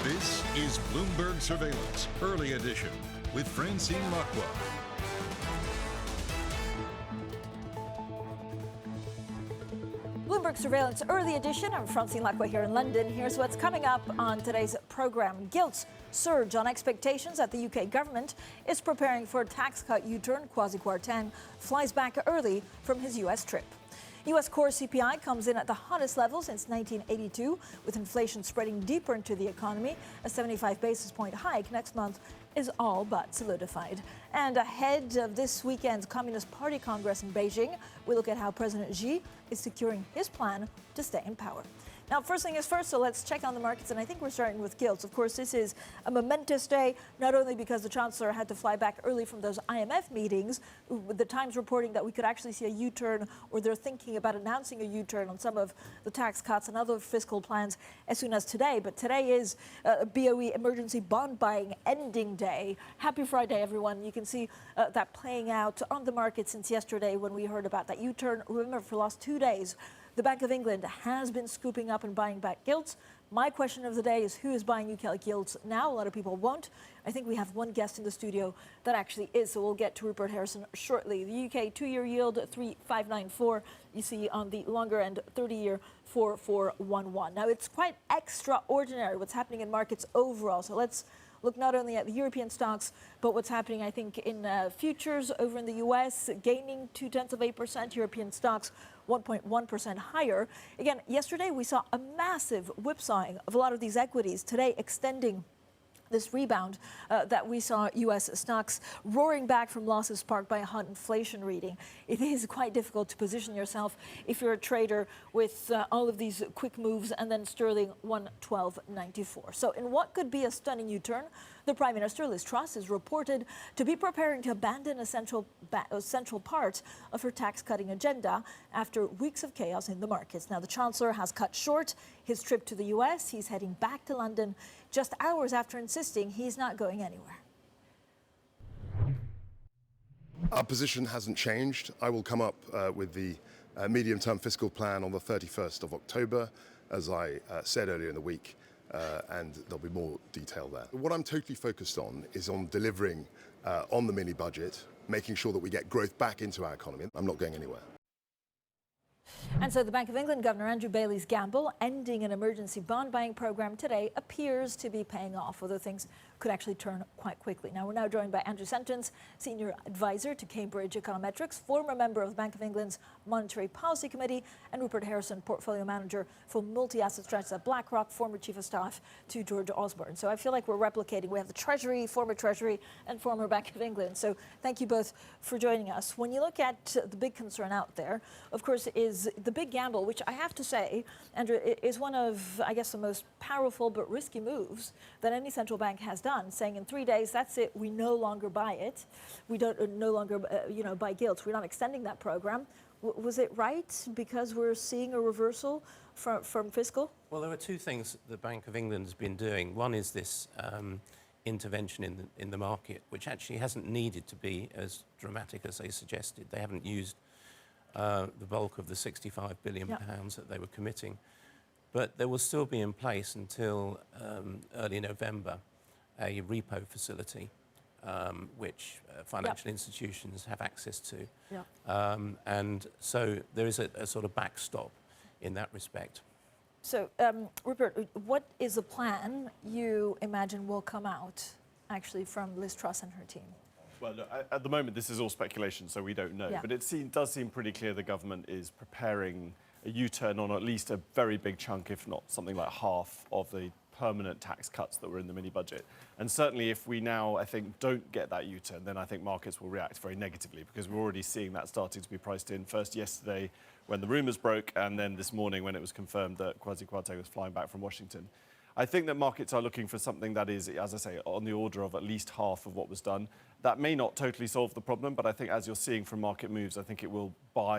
This is Bloomberg Surveillance, Early Edition, with Francine Lacqua. Bloomberg Surveillance Early Edition. I'm Francine Lacqua here in London. Here's what's coming up on today's program. Gilts surge on expectations that the UK government is preparing for a tax cut U-turn. Kwasi Kwarteng flies back early from his US trip. U.S. core CPI comes in at the hottest level since 1982, with inflation spreading deeper into the economy. A 75 basis point hike next month is all but solidified. And ahead of this weekend's Communist Party Congress in Beijing, we look at how President Xi is securing his plan to stay in power. Now, first thing is first, so let's check on the markets, and I think we're starting with gilts. Of course, this is a momentous day, not only because the Chancellor had to fly back early from those IMF meetings, with the Times reporting that we could actually see a U-turn, or they're thinking about announcing a U-turn on some of the tax cuts and other fiscal plans as soon as today. But today is BOE emergency bond buying ending day. Happy Friday, everyone. You can see that playing out on the market since yesterday when we heard about that U-turn. Remember, for the last 2 days, the Bank of England has been scooping up and buying back gilts. My question of the day is, who is buying UK gilts now? A lot of people won't. I think we have one guest in the studio that actually is, so we'll get to Rupert Harrison shortly. The UK two-year yield, 3.594. You see on the longer end, 30-year, 4.411. Now, it's quite extraordinary what's happening in markets overall. So let's look not only at the European stocks, but what's happening, I think, in futures over in the U.S., gaining 0.2%. European stocks 1.1% higher. Again, yesterday we saw a massive whipsawing of a lot of these equities. Today, extending this rebound that we saw U.S. stocks roaring back from losses sparked by a hot inflation reading. It is quite difficult to position yourself if you're a trader with all of these quick moves, and then sterling 112.94. So in what could be a stunning U-turn, the Prime Minister, Liz Truss, is reported to be preparing to abandon a central part of her tax-cutting agenda after weeks of chaos in the markets. Now, the Chancellor has cut short his trip to the U.S. He's heading back to London just hours after insisting he's not going anywhere. Our position hasn't changed. I will come up with the medium-term fiscal plan on the 31st of October, as I said earlier in the week. And there'll be more detail there. What I'm totally focused on is on delivering on the mini budget, making sure that we get growth back into our economy. I'm not going anywhere. And so the Bank of England Governor Andrew Bailey's gamble, ending an emergency bond buying program today, appears to be paying off, although things could actually turn quite quickly. Now, we're now joined by Andrew Sentance, Senior Advisor to Cambridge Econometrics, former member of the Bank of England's Monetary Policy Committee, and Rupert Harrison, Portfolio Manager for multi-asset strategies at BlackRock, former Chief of Staff to George Osborne. So I feel like we're replicating. We have the Treasury, and former Bank of England. So thank you both for joining us. When you look at the big concern out there, of course, is the big gamble, which I have to say, Andrew, is one of, I guess, the most powerful but risky moves that any central bank has done, saying in 3 days, that's it, we no longer buy it. We don't no longer, buy gilts. We're not extending that program. Was it right because we're seeing a reversal from fiscal? Well, there are two things the Bank of England has been doing. One is this intervention in the market, which actually hasn't needed to be as dramatic as they suggested. They haven't used the bulk of the £65 billion that they were committing. But there will still be in place until early November a repo facility, which financial institutions have access to. And so there is a sort of backstop in that respect. So, Rupert, what is the plan you imagine will come out actually from Liz Truss and her team? Well, look, at the moment, this is all speculation, so we don't know. Yeah. But it does seem pretty clear the government is preparing a U-turn on at least a very big chunk, if not something like half, of the permanent tax cuts that were in the mini-budget. And certainly if we now, I think, don't get that U-turn, then I think markets will react very negatively, because we're already seeing that starting to be priced in, first yesterday when the rumours broke, and then this morning when it was confirmed that Kwasi Kwarteng was flying back from Washington. I think that markets are looking for something that is, as I say, on the order of at least half of what was done. That may not totally solve the problem, but I think as you're seeing from market moves, I think it will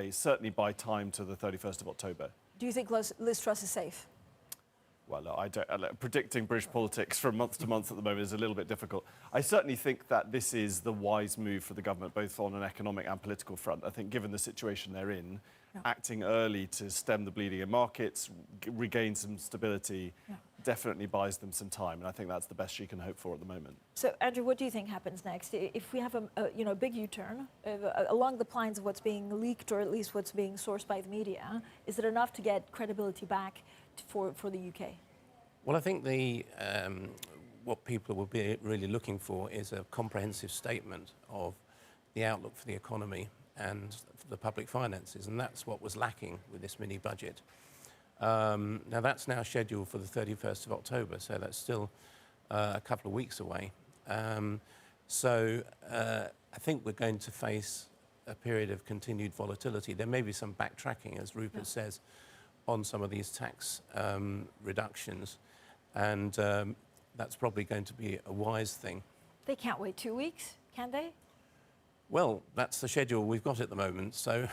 certainly buy time to the 31st of October. Do you think Liz Truss is safe? Well, predicting British politics from month to month at the moment is a little bit difficult. I certainly think that this is the wise move for the government, both on an economic and political front. I think given the situation they're in, acting early to stem the bleeding in markets, regain some stability, definitely buys them some time, and I think that's the best she can hope for at the moment. So, Andrew, what do you think happens next? If we have a big U-turn along the lines of what's being leaked, or at least what's being sourced by the media, is it enough to get credibility back for the UK? Well, I think what people will be really looking for is a comprehensive statement of the outlook for the economy and for the public finances, and that's what was lacking with this mini budget. Now that's now scheduled for the 31st of October, so that's still a couple of weeks away. So I think we're going to face a period of continued volatility. There may be some backtracking, as Rupert says, on some of these tax reductions, and that's probably going to be a wise thing. They can't wait 2 weeks, can they? Well, that's the schedule we've got at the moment, so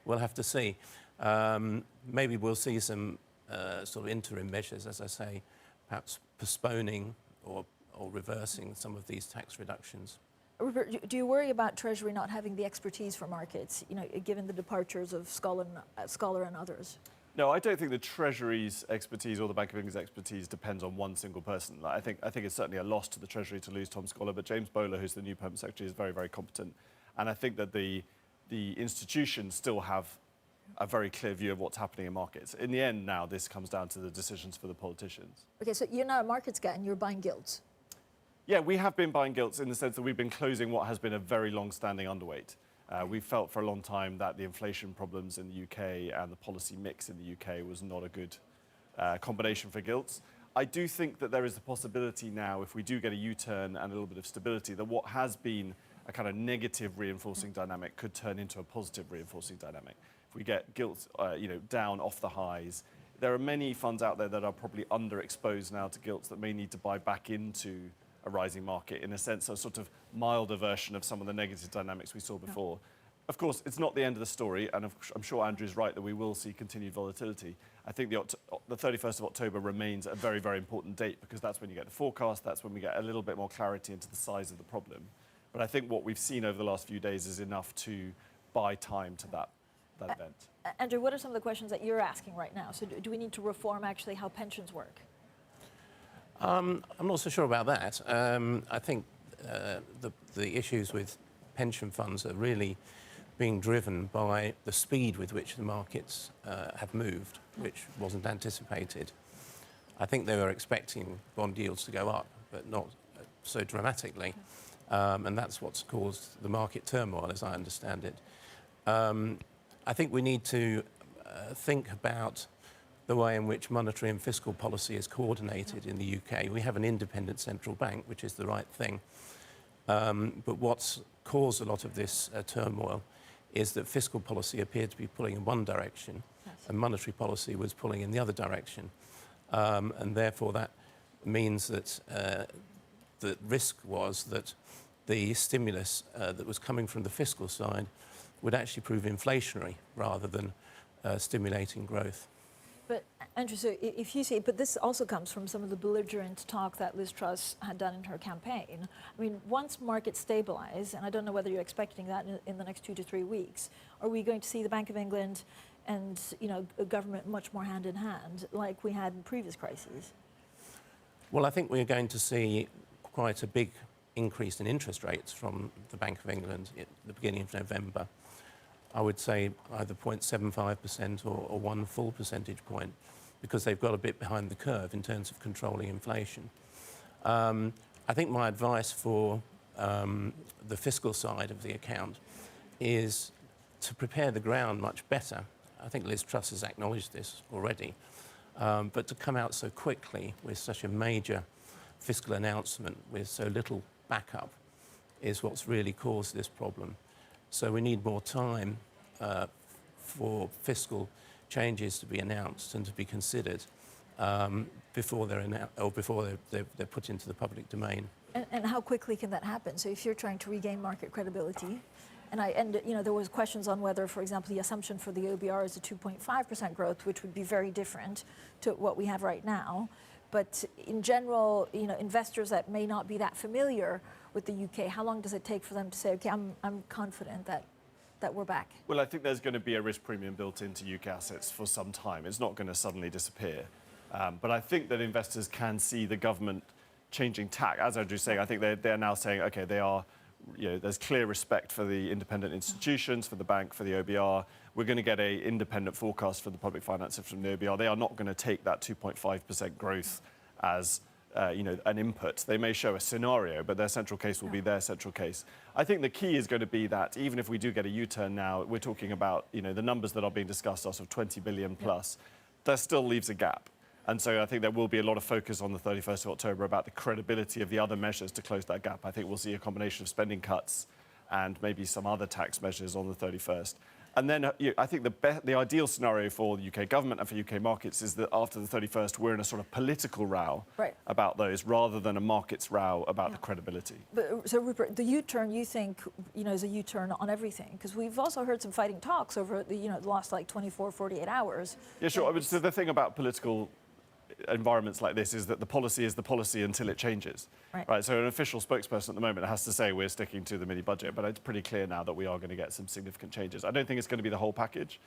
we'll have to see. Maybe we'll see some sort of interim measures, as I say, perhaps postponing or reversing some of these tax reductions. Rupert, do you worry about Treasury not having the expertise for markets, given the departures of Scholar and others? No, I don't think the Treasury's expertise or the Bank of England's expertise depends on one single person. I think it's certainly a loss to the Treasury to lose Tom Scholar, but James Bowler, who's the new Permanent Secretary, is very, very competent. And I think that the institutions still have a very clear view of what's happening in markets. In the end now, this comes down to the decisions for the politicians. Okay, so you're not a markets guy and you're buying gilts. Yeah, we have been buying gilts in the sense that we've been closing what has been a very long-standing underweight. We felt for a long time that the inflation problems in the UK and the policy mix in the UK was not a good combination for gilts. I do think that there is the possibility now, if we do get a U-turn and a little bit of stability, that what has been a kind of negative reinforcing dynamic could turn into a positive reinforcing dynamic. If we get gilts down off the highs, there are many funds out there that are probably underexposed now to gilts that may need to buy back into a rising market, in a sense, a sort of milder version of some of the negative dynamics we saw before. Of course, it's not the end of the story, and I'm sure Andrew's right that we will see continued volatility. I think the 31st of October remains a very, very important date, because that's when you get the forecast, that's when we get a little bit more clarity into the size of the problem. But I think what we've seen over the last few days is enough to buy time to that event. Andrew, what are some of the questions that you're asking right now? So do we need to reform actually how pensions work? I'm not so sure about that. I think the issues with pension funds are really being driven by the speed with which the markets have moved, which wasn't anticipated. I think they were expecting bond yields to go up, but not so dramatically. And that's what's caused the market turmoil, as I understand it. I think we need to think about the way in which monetary and fiscal policy is coordinated in the UK. We have an independent central bank, which is the right thing. But what's caused a lot of this turmoil is that fiscal policy appeared to be pulling in one direction, and monetary policy was pulling in the other direction. And therefore that means that the risk was that the stimulus that was coming from the fiscal side would actually prove inflationary rather than stimulating growth. But Andrew, so if you see, but this also comes from some of the belligerent talk that Liz Truss had done in her campaign. I mean, once markets stabilize, and I don't know whether you're expecting that in the next 2 to 3 weeks, are we going to see the Bank of England and a government much more hand in hand, like we had in previous crises? Well, I think we're going to see quite a big increase in interest rates from the Bank of England at the beginning of November. I would say either 0.75% or 1 full percentage point, because they've got a bit behind the curve in terms of controlling inflation. I think my advice for the fiscal side of the account is to prepare the ground much better. I think Liz Truss has acknowledged this already, but to come out so quickly with such a major fiscal announcement with so little backup is what's really caused this problem. So we need more time for fiscal changes to be announced and to be considered before they're put into the public domain. And how quickly can that happen? So if you're trying to regain market credibility, and there was questions on whether, for example, the assumption for the OBR is a 2.5% growth, which would be very different to what we have right now. But in general, investors that may not be that familiar with the UK, how long does it take for them to say, okay, I'm confident that we're back? Well, I think there's going to be a risk premium built into UK assets for some time. It's not going to suddenly disappear. But I think that investors can see the government changing tack. As Andrew's saying, I think they're now saying, OK, they are, there's clear respect for the independent institutions, for the bank, for the OBR. We're going to get an independent forecast for the public finances from the OBR. They are not going to take that 2.5% growth as an input. They may show a scenario, but their central case will be their central case. I think the key is going to be that even if we do get a U-turn now, we're talking about the numbers that are being discussed are sort of 20 billion plus. There still leaves a gap. And so I think there will be a lot of focus on the 31st of October about the credibility of the other measures to close that gap. I think we'll see a combination of spending cuts and maybe some other tax measures on the 31st. And then I think the ideal scenario for the UK government and for UK markets is that after the 31st, we're in a sort of political row about those rather than a markets row about the credibility. But, so, Rupert, the U-turn, you think, is a U-turn on everything? Because we've also heard some fighting talks over the last, 24, 48 hours. Yeah, sure. I mean, so the thing about political environments like this is that the policy is the policy until it changes. Right. So an official spokesperson at the moment has to say we're sticking to the mini budget, but it's pretty clear now that we are going to get some significant changes. I don't think it's going to be the whole package,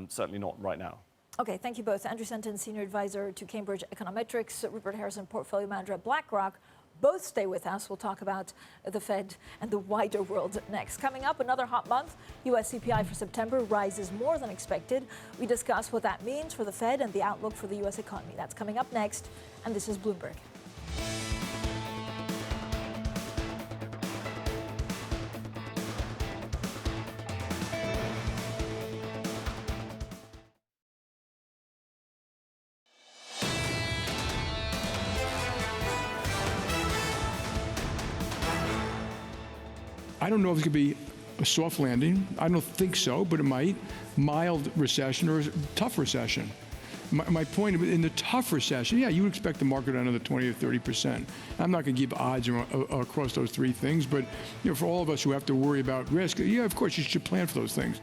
certainly not right now. Okay, thank you both. Andrew Sentance, Senior Advisor to Cambridge Econometrics, Rupert Harrison, Portfolio Manager at BlackRock. Both stay with us. We'll talk about the Fed and the wider world next. Coming up, another hot month. U.S. CPI for September rises more than expected. We discuss what that means for the Fed and the outlook for the U.S. economy. That's coming up next, and this is Bloomberg. I don't know if it's going to be a soft landing. I don't think so, but it might. Mild recession or tough recession. My point, in the tough recession, you would expect the market another 20 or 30%. I'm not going to give odds across those three things, but for all of us who have to worry about risk, of course you should plan for those things.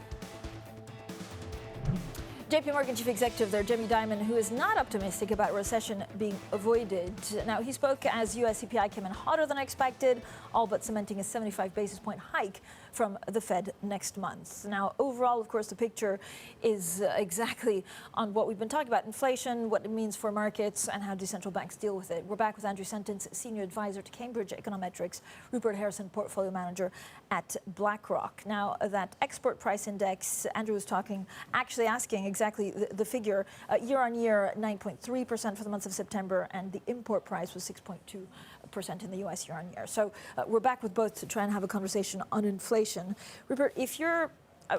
JP Morgan Chief Executive there, Jamie Dimon, who is not optimistic about recession being avoided. Now, he spoke as U.S. CPI came in hotter than expected, all but cementing a 75 basis point hike from the Fed next month. Now, overall, of course, the picture is exactly on what we've been talking about, inflation, what it means for markets, and how do central banks deal with it. We're back with Andrew Sentance, Senior Advisor to Cambridge Econometrics, Rupert Harrison, Portfolio Manager at BlackRock. Now, that export price index, Andrew was actually asking exactly the figure, year on year, 9.3% for the month of September, and the import price was 6.2% in the U.S. year on year. So we're back with both to try and have a conversation on inflation. Rupert, if you're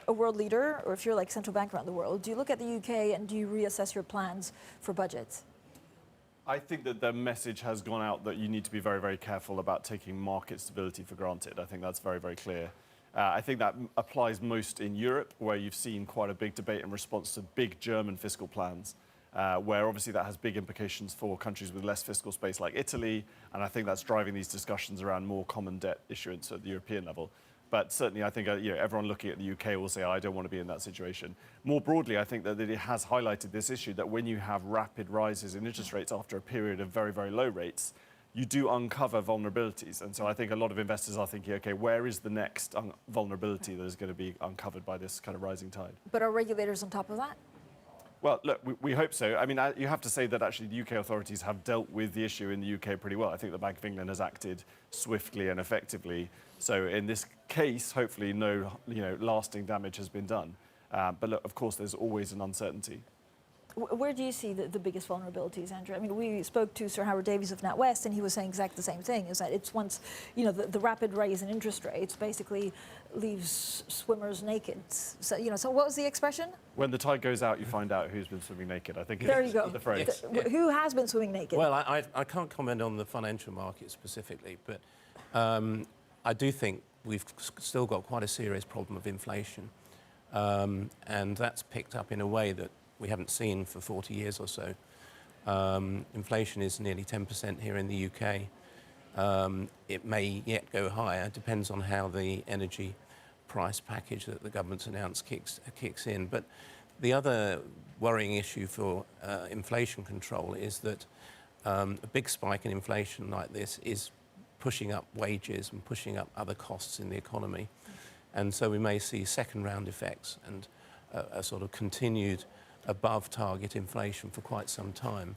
a world leader, or if you're like central bank around the world, do you look at the UK and do you reassess your plans for budgets? I think that the message has gone out that you need to be very, very careful about taking market stability for granted. I think that's very, very clear. I think that applies most in Europe, where you've seen quite a big debate in response to big German fiscal plans, where obviously that has big implications for countries with less fiscal space like Italy. And I think that's driving these discussions around more common debt issuance at the European level. But certainly, I think everyone looking at the UK will say, I don't want to be in that situation. More broadly, I think that it has highlighted this issue that when you have rapid rises in interest rates after a period of very, very low rates, you do uncover vulnerabilities. And so I think a lot of investors are thinking, OK, where is the next vulnerability that is going to be uncovered by this kind of rising tide? But are regulators on top of that? Well, look, we hope so. I mean, you have to say that actually the UK authorities have dealt with the issue in the UK pretty well. I think the Bank of England has acted swiftly and effectively. So in this case, hopefully no lasting damage has been done. But look, of course, there's always an uncertainty. Where do you see the biggest vulnerabilities, Andrew? I mean, we spoke to Sir Howard Davies of NatWest, and he was saying exactly the same thing, is that it's once, the rapid rise in interest rates basically leaves swimmers naked. So, so what was the expression? When the tide goes out, you find out who's been swimming naked, I think there you go. The phrase. Who has been swimming naked? Well, I can't comment on the financial market specifically, but I do think we've still got quite a serious problem of inflation. And that's picked up in a way that we haven't seen for 40 years or so. Inflation is nearly 10% here in the UK. It may yet go higher. It depends on how the energy price package that the government's announced kicks in. But the other worrying issue for inflation control is that a big spike in inflation like this is pushing up wages and pushing up other costs in the economy. And so we may see second round effects and a sort of continued above target inflation for quite some time.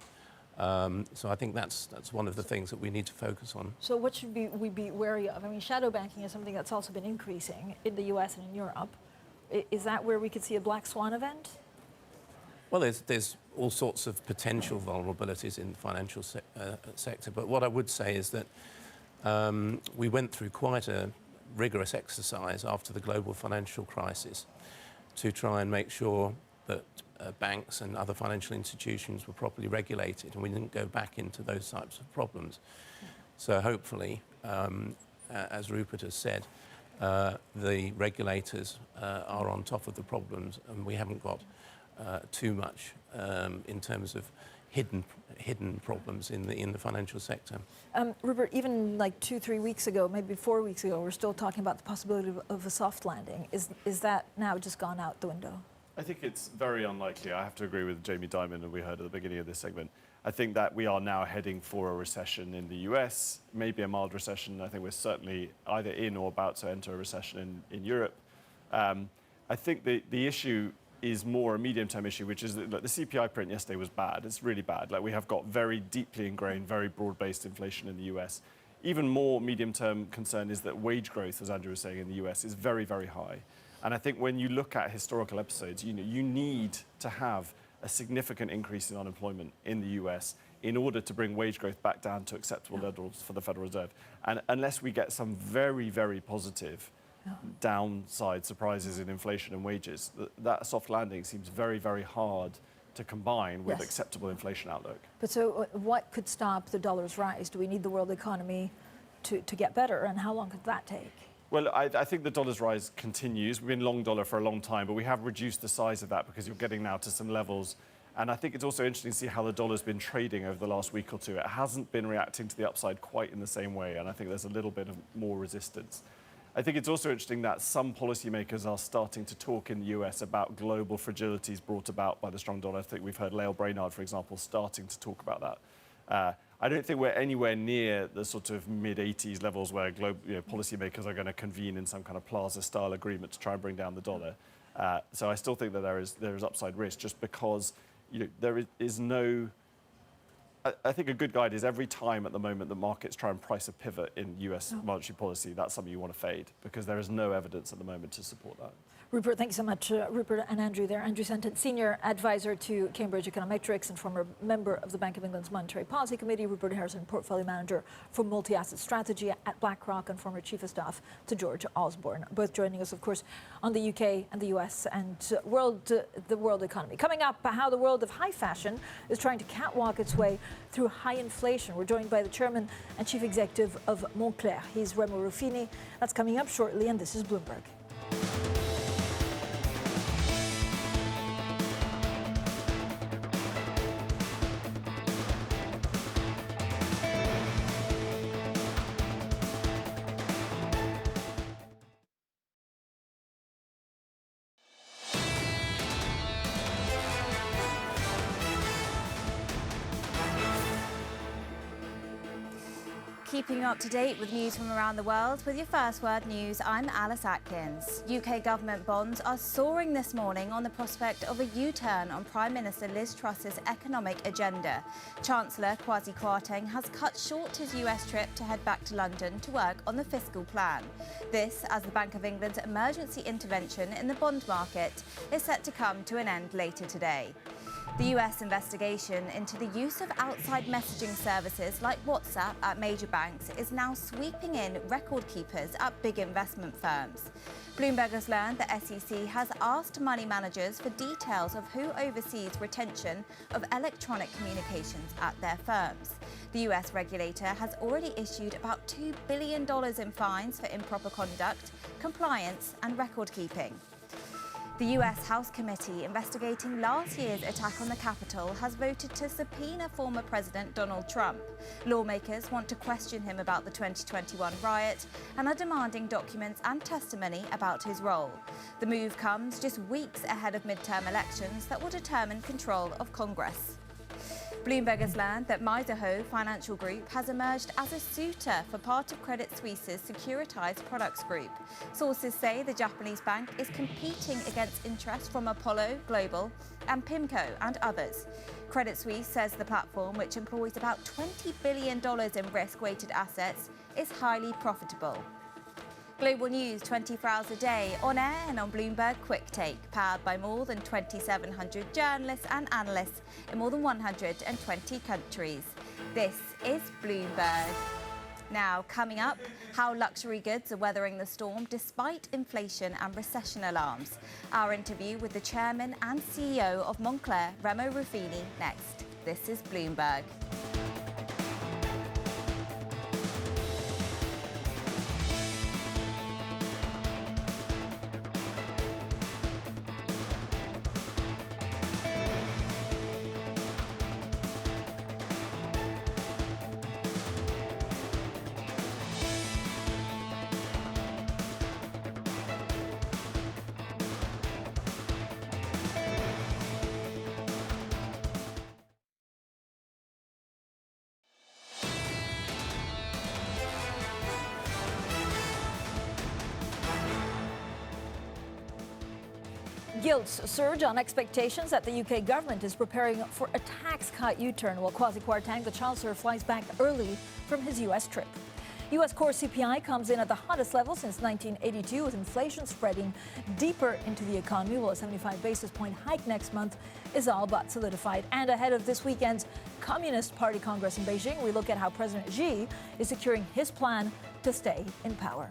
So I think that's one of the things that we need to focus on. So what should we be wary of? I mean, shadow banking is something that's also been increasing in the US and in Europe. Is that where we could see a black swan event? Well, there's all sorts of potential vulnerabilities in the financial sector, but what I would say is that we went through quite a rigorous exercise after the global financial crisis to try and make sure that banks and other financial institutions were properly regulated, and we didn't go back into those types of problems. So hopefully, as Rupert has said, the regulators are on top of the problems, and we haven't got too much in terms of hidden problems in the financial sector. Rupert, even like 2-3 weeks ago, maybe 4 weeks ago, we're still talking about the possibility of a soft landing. Is that now just gone out the window? I think it's very unlikely. I have to agree with Jamie Dimon, and we heard at the beginning of this segment. I think that we are now heading for a recession in the US, maybe a mild recession. I think we're certainly either in or about to enter a recession in Europe. I think the issue is more a medium-term issue, which is that the CPI print yesterday was bad. It's really bad. Like, we have got very deeply ingrained, very broad-based inflation in the US. Even more medium-term concern is that wage growth, as Andrew was saying, in the US is very, very high. And I think when you look at historical episodes, you need to have a significant increase in unemployment in the US in order to bring wage growth back down to acceptable levels for the Federal Reserve. And unless we get some very, very positive downside surprises in inflation and wages, that soft landing seems very, very hard to combine with acceptable inflation outlook. But so what could stop the dollar's rise? Do we need the world economy to get better, and how long could that take? Well, I think the dollar's rise continues. We've been long dollar for a long time, but we have reduced the size of that because you're getting now to some levels. And I think it's also interesting to see how the dollar's been trading over the last week or two. It hasn't been reacting to the upside quite in the same way, and I think there's a little bit of more resistance. I think it's also interesting that some policymakers are starting to talk in the US about global fragilities brought about by the strong dollar. I think we've heard Lael Brainard, for example, starting to talk about that. I don't think we're anywhere near the sort of mid-80s levels where policymakers are going to convene in some kind of plaza-style agreement to try and bring down the dollar. So I still think that there is upside risk, just because there is no... I think a good guide is every time at the moment the markets try and price a pivot in US monetary policy, that's something you want to fade, because there is no evidence at the moment to support that. Rupert, thanks so much. Rupert and Andrew there. Andrew Sentance, Senior Advisor to Cambridge Econometrics and former member of the Bank of England's Monetary Policy Committee. Rupert Harrison, Portfolio Manager for Multi-Asset Strategy at BlackRock and former Chief of Staff to George Osborne. Both joining us, of course, on the UK and the US and the world economy. Coming up, how the world of high fashion is trying to catwalk its way through high inflation. We're joined by the Chairman and Chief Executive of Moncler. He's Remo Ruffini. That's coming up shortly, and this is Bloomberg. Keeping you up to date with news from around the world with your First Word News, I'm Alice Atkins. UK government bonds are soaring this morning on the prospect of a U-turn on Prime Minister Liz Truss's economic agenda. Chancellor Kwasi Kwarteng has cut short his US trip to head back to London to work on the fiscal plan. This as the Bank of England's emergency intervention in the bond market is set to come to an end later today. The US investigation into the use of outside messaging services like WhatsApp at major banks is now sweeping in record keepers at big investment firms. Bloomberg has learned the SEC has asked money managers for details of who oversees retention of electronic communications at their firms. The US regulator has already issued about $2 billion in fines for improper conduct, compliance and record keeping. The US House Committee investigating last year's attack on the Capitol has voted to subpoena former President Donald Trump. Lawmakers want to question him about the 2021 riot and are demanding documents and testimony about his role. The move comes just weeks ahead of midterm elections that will determine control of Congress. Bloomberg has learned that Mizuho Financial Group has emerged as a suitor for part of Credit Suisse's securitized products group. Sources say the Japanese bank is competing against interest from Apollo Global and PIMCO and others. Credit Suisse says the platform, which employs about $20 billion in risk-weighted assets, is highly profitable. Global news 24 hours a day, on air and on Bloomberg Quick Take, powered by more than 2,700 journalists and analysts in more than 120 countries. This is Bloomberg. Now, coming up, how luxury goods are weathering the storm despite inflation and recession alarms. Our interview with the chairman and CEO of Moncler, Remo Ruffini, next. This is Bloomberg. Guilt surge on expectations that the UK government is preparing for a tax cut U-turn while Kwasi Kwarteng, the Chancellor, flies back early from his US trip. U.S. core CPI comes in at the hottest level since 1982, with inflation spreading deeper into the economy, while a 75 basis point hike next month is all but solidified. And ahead of this weekend's Communist Party Congress in Beijing, we look at how President Xi is securing his plan to stay in power.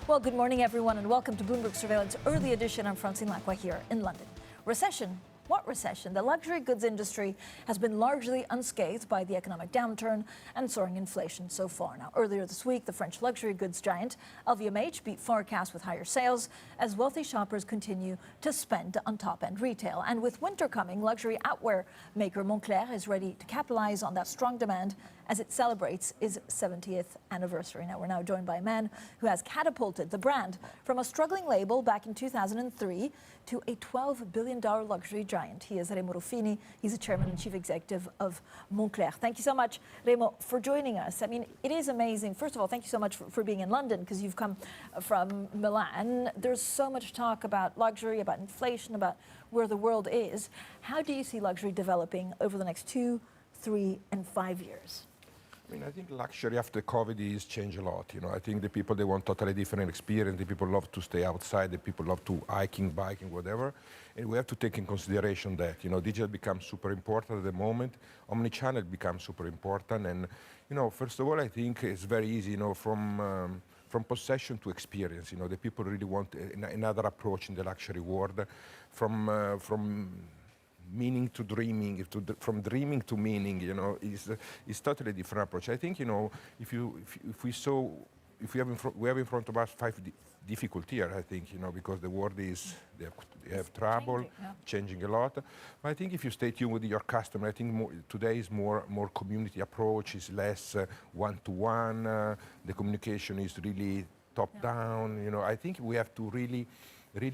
Well, good morning, everyone, and welcome to Bloomberg Surveillance Early Edition. I'm Francine Lacqua here in London. Recession? What recession? The luxury goods industry has been largely unscathed by the economic downturn and soaring inflation so far. Now, earlier this week, the French luxury goods giant LVMH beat forecasts with higher sales as wealthy shoppers continue to spend on top-end retail. And with winter coming, luxury outwear maker Moncler is ready to capitalize on that strong demand as it celebrates its 70th anniversary. Now, we're now joined by a man who has catapulted the brand from a struggling label back in 2003 to a $12 billion luxury giant. He is Remo Ruffini. He's the chairman and chief executive of Moncler. Thank you so much, Remo, for joining us. I mean, it is amazing. First of all, thank you so much for being in London, because you've come from Milan. There's so much talk about luxury, about inflation, about where the world is. How do you see luxury developing over the next 2, 3, and 5 years? I mean, I think luxury after COVID is changed a lot. You know, I think the people, they want totally different experience. The people love to stay outside. The people love to hiking, biking, whatever. And we have to take in consideration that, you know, digital becomes super important at the moment. Omnichannel becomes super important. And, you know, first of all, I think it's very easy, you know, from possession to experience. You know, the people really want another approach in the luxury world, from meaning to dreaming, from dreaming to meaning, you know, is totally different approach. I think, you know, we have in front of us 5 difficult years, I think, you know, because the world is, they have trouble, changing a lot. But I think if you stay tuned with your customer, I think today is more community approach, is less one-to-one, the communication is really top-down, you know. I think we have to really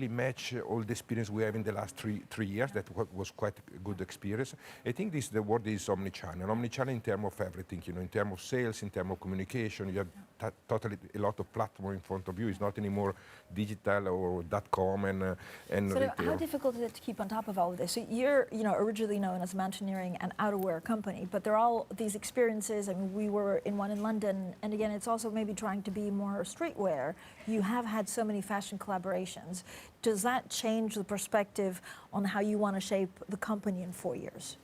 match all the experience we have in the last three years. That was quite a good experience. I think the word is omnichannel. Omnichannel in terms of everything, you know, in terms of sales, in terms of communication. You have totally a lot of platform in front of you. It's not anymore digital or .com and so retail. How difficult is it to keep on top of all of this? So you're, you know, originally known as a mountaineering and outerwear company, but there are all these experiences. I mean, we were in one in London, and again, it's also maybe trying to be more streetwear. You have had so many fashion collaborations. Does that change the perspective on how you want to shape the company in 4 years?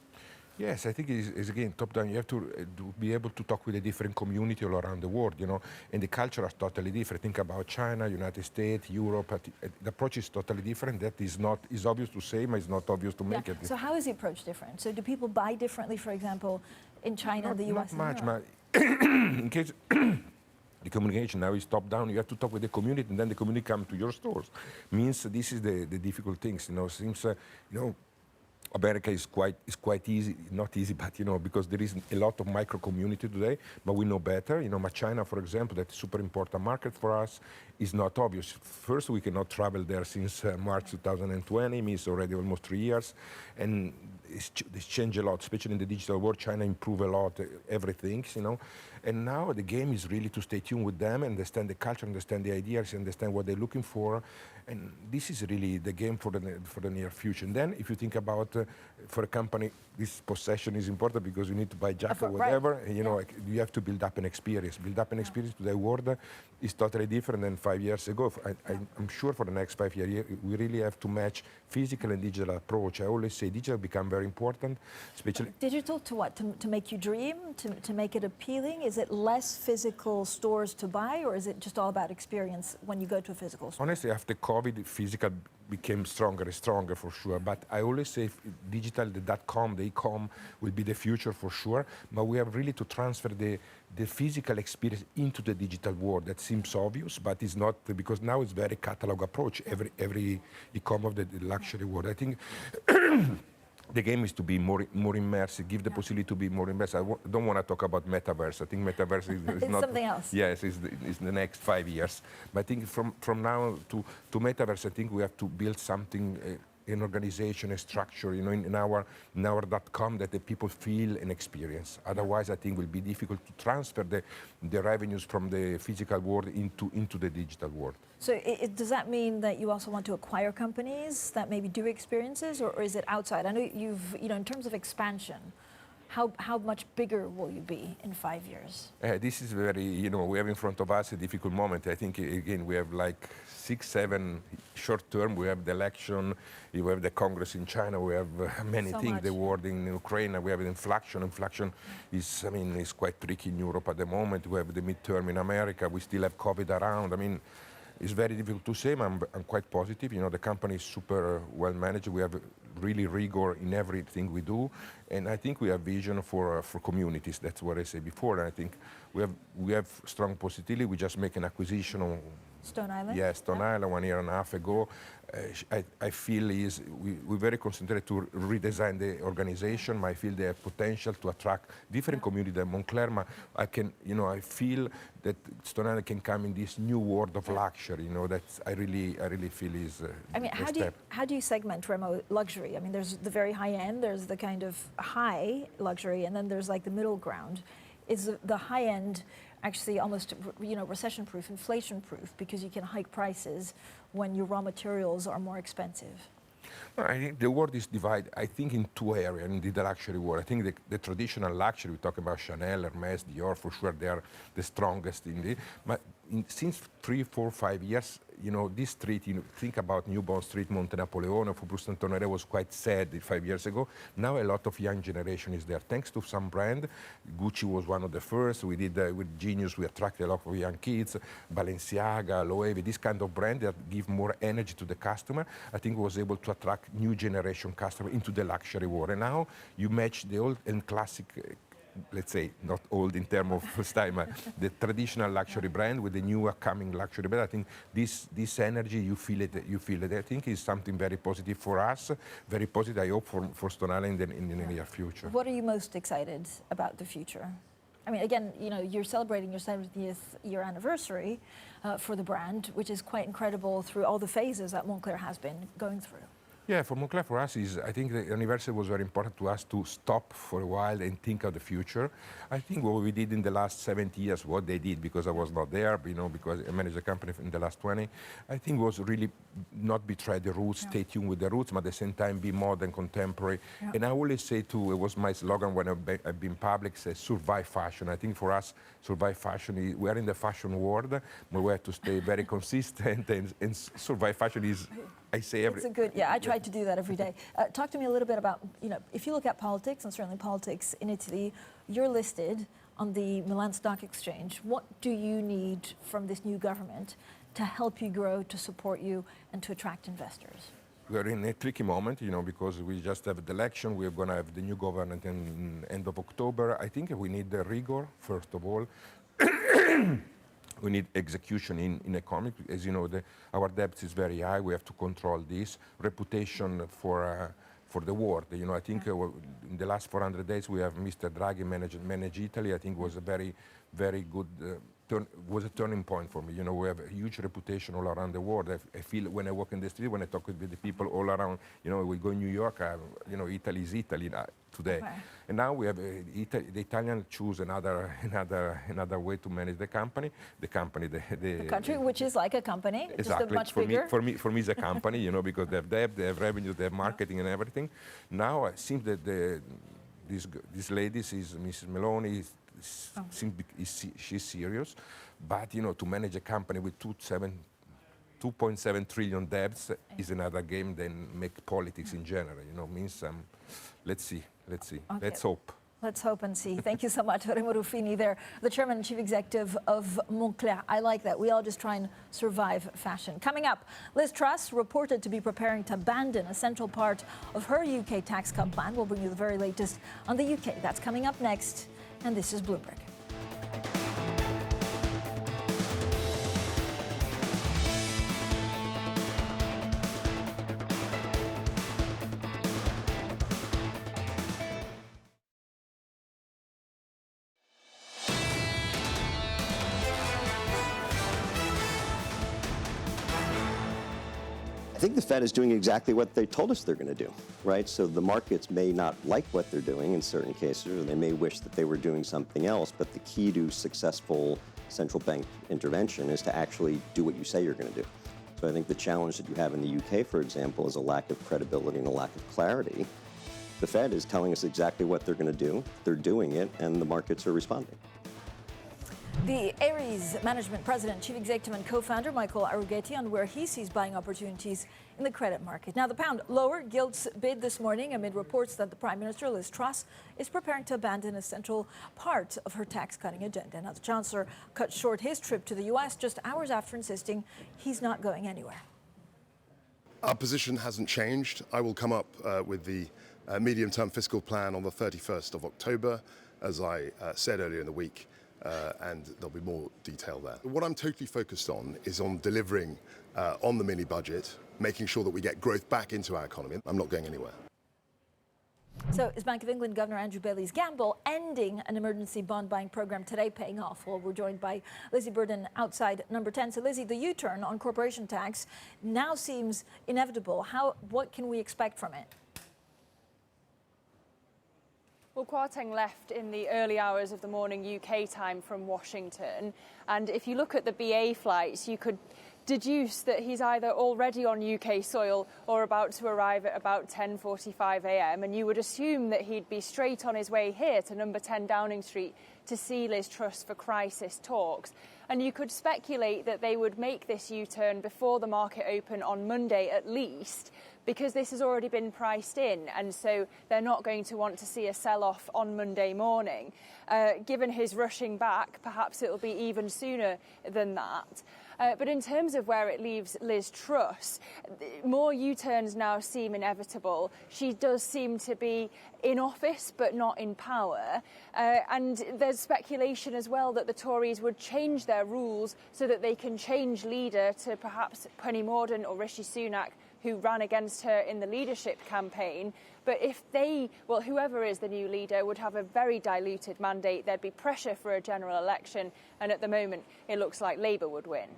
Yes, I think it's again top-down. You have to be able to talk with a different community all around the world, you know, and the culture is totally different. Think about China, United States, Europe. The approach is totally different. That is obvious to say, but it's not obvious to make it. So how is the approach different? So do people buy differently, for example, in China, the US? Not much, in case the communication now is top-down. You have to talk with the community, and then the community come to your stores. Means this is the difficult things, you know. Since you know, America is quite easy, not easy, but you know, because there is a lot of micro community today, but we know better. You know, but China, for example, that's a super important market for us, is not obvious. First, we cannot travel there since March 2020, means already almost 3 years, and it's changed a lot, especially in the digital world. China improved a lot, everything, you know. And now the game is really to stay tuned with them, understand the culture, understand the ideas, understand what they're looking for. And this is really the game for the near future. And then if you think about, for a company, this possession is important because you need to buy jacket or whatever. Right. And, you know, you have to build up an experience. Build up an experience to the world is totally different than 5 years ago. I'm sure for the next 5 years, we really have to match physical and digital approach. I always say digital become very important, especially... Digital to what? To make you dream? To make it appealing? Is it less physical stores to buy, or is it just all about experience when you go to a physical store? Honestly, after COVID, physical became stronger and stronger for sure. But I always say digital, the .com, the e-com will be the future for sure. But we have really to transfer the physical experience into the digital world. That seems obvious, but it's not, because now it's very catalog approach, every e-com of the luxury world. I think the game is to be more immersive, give the possibility to be more immersive. I don't want to talk about metaverse. I think metaverse is not something else. Yes, it's the next 5 years. But I think from now to metaverse, I think we have to build something, an organization, a structure, you know, in our .com that the people feel and experience. Otherwise, I think it will be difficult to transfer the revenues from the physical world into the digital world. So does that mean that you also want to acquire companies that maybe do experiences, or is it outside? I know you've, you know, in terms of expansion, how much bigger will you be in 5 years? This is very, you know, we have in front of us a difficult moment. I think, again, we have like 6, 7 short term. We have the election, we have the Congress in China, we have many things, the war in Ukraine, we have inflation. Inflation is, I mean, is quite tricky in Europe at the moment. We have the midterm in America. We still have COVID around. I mean, it's very difficult to say, but I'm quite positive. You know, the company is super well managed. We have really rigor in everything we do, and I think we have vision for communities. That's what I said before. And I think we have strong positivity. We just make an acquisition on Stone Island. Yes, Stone Island 1.5 years ago. I feel we're very concentrated to redesign the organization. I feel they have potential to attract different communities than Moncler. I feel that Stone Island can come in this new world of luxury. You know, that I really feel is. I mean, how do you segment, Remo, luxury? I mean, there's the very high end, there's the kind of high luxury, and then there's like the middle ground. Is the high end actually almost, you know, recession-proof, inflation-proof, because you can hike prices when your raw materials are more expensive? I think the world is divided, I think, in 2 areas in the luxury world. I think the traditional luxury, we talk about Chanel, Hermes, Dior, for sure they are the strongest in the, but since 3, 4, 5 years, you know, this street, you know, think about New Bond Street, Monte Napoleone, Faubourg Saint-Honoré was quite sad 5 years ago. Now a lot of young generation is there, thanks to some brand. Gucci was one of the first. We did, with Genius, we attracted a lot of young kids. Balenciaga, Loewe, this kind of brand that give more energy to the customer, I think was able to attract new generation customer into the luxury world. And now you match the old and classic, let's say, not old in terms of style, but the traditional luxury brand with the new upcoming luxury brand. I think this energy, you feel it. I think is something very positive for us, very positive, I hope, for Stone Island in the near future. What are you most excited about the future? I mean, again, you know, you're celebrating your 70th year anniversary for the brand, which is quite incredible through all the phases that Moncler has been going through. Yeah, for Moncler, for us, I think the anniversary was very important to us to stop for a while and think of the future. I think what we did in the last 70 years, what they did, because I was not there, you know, because I managed the company in the last 20, I think was really not betray the roots, stay tuned with the roots, but at the same time be modern, contemporary. Yeah. And I always say it was my slogan when I've been public, say survive fashion. I think for us, survive fashion, we are in the fashion world, but we have to stay very consistent, and survive fashion is, I say every... It's a good, yeah, I try to do that every day. Talk to me a little bit about, you know, if you look at politics, and certainly politics in Italy, you're listed on the Milan Stock Exchange. What do you need from this new government to help you grow, to support you, and to attract investors? We're in a tricky moment, you know, because we just have the election. We're going to have the new government in end of October. I think we need the rigor, first of all. We need execution in economy. As you know, our debt is very high. We have to control this. Reputation for the world. You know, I think in the last 400 days we have Mr. Draghi manage Italy. I think was a very, very good was a turning point for me. You know, we have a huge reputation all around the world. I feel when I walk in the street, when I talk with the people all around, you know, we go in New York, you know, Italy is Italy today. Okay. And now we have the Italian choose another way to manage the company. The country, which is like a company, exactly. Just much bigger. For me, it's a company, you know, because they have debt, they have revenue, they have marketing and everything. Now it seems that this lady, Mrs. Meloni, she's serious, but you know, to manage a company with 2.7 trillion debts is another game than make politics in general. You know, means let's see, okay. Let's hope. Let's hope and see. Thank you so much, Remo Ruffini there, the Chairman and Chief Executive of Moncler. I like that. We all just try and survive fashion. Coming up, Liz Truss reported to be preparing to abandon a central part of her UK tax cut plan. We'll bring you the very latest on the UK. That's coming up next, and this is Bloomberg. I think the Fed is doing exactly what they told us they're going to do, right? So the markets may not like what they're doing in certain cases, or they may wish that they were doing something else, but the key to successful central bank intervention is to actually do what you say you're going to do. So I think the challenge that you have in the UK, for example, is a lack of credibility and a lack of clarity. The Fed is telling us exactly what they're going to do, they're doing it, and the markets are responding. The Ares Management President, Chief Executive and Co-founder Michael Arrighetti on where he sees buying opportunities in the credit market. Now, the pound lower gilts bid this morning amid reports that the Prime Minister, Liz Truss, is preparing to abandon a central part of her tax-cutting agenda. Now, the Chancellor cut short his trip to the U.S. just hours after insisting he's not going anywhere. Our position hasn't changed. I will come up with the medium-term fiscal plan on the 31st of October, as I said earlier in the week. And there'll be more detail there. What I'm totally focused on is on delivering on the mini budget, making sure that we get growth back into our economy. I'm not going anywhere. So is Bank of England Governor Andrew Bailey's gamble ending an emergency bond buying program today paying off? Well, we're joined by Lizzie Burden outside number 10. So Lizzie, the U-turn on corporation tax now seems inevitable. What can we expect from it? Well, Kwarteng left in the early hours of the morning UK time from Washington. And if you look at the BA flights, you could deduce that he's either already on UK soil or about to arrive at about 10:45 a.m. And you would assume that he'd be straight on his way here to number 10 Downing Street to see Liz Truss for crisis talks. And you could speculate that they would make this U-turn before the market open on Monday at least, because this has already been priced in, and so they're not going to want to see a sell-off on Monday morning. Given his rushing back, perhaps it'll be even sooner than that. But in terms of where it leaves Liz Truss, more U-turns now seem inevitable. She does seem to be in office but not in power. And there's speculation as well that the Tories would change their rules so that they can change leader to perhaps Penny Mordaunt or Rishi Sunak, who ran against her in the leadership campaign. But if whoever is the new leader would have a very diluted mandate, there'd be pressure for a general election. And at the moment, it looks like Labour would win.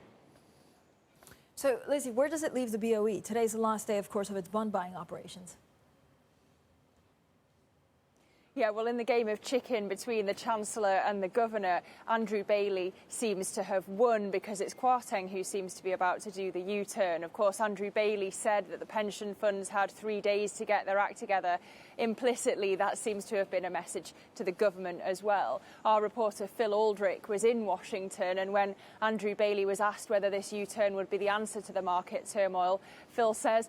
So, Lizzie, where does it leave the BOE? Today's the last day, of course, of its bond buying operations. Yeah, well, in the game of chicken between the Chancellor and the Governor, Andrew Bailey seems to have won because it's Kwarteng who seems to be about to do the U-turn. Of course, Andrew Bailey said that the pension funds had 3 days to get their act together. Implicitly, that seems to have been a message to the government as well. Our reporter Phil Aldrich was in Washington, and when Andrew Bailey was asked whether this U-turn would be the answer to the market turmoil, Phil says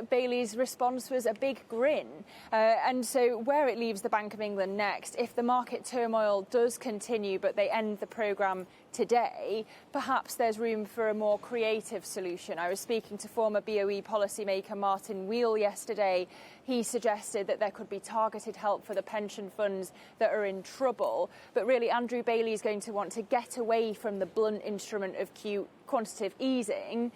Bailey's response was a big grin. And so where it leaves the Bank of England next, if the market turmoil does continue but they end the programme today, perhaps there's room for a more creative solution. I was speaking to former BOE policymaker Martin Wheel yesterday. He suggested that there could be targeted help for the pension funds that are in trouble. But really, Andrew Bailey is going to want to get away from the blunt instrument of quantitative easing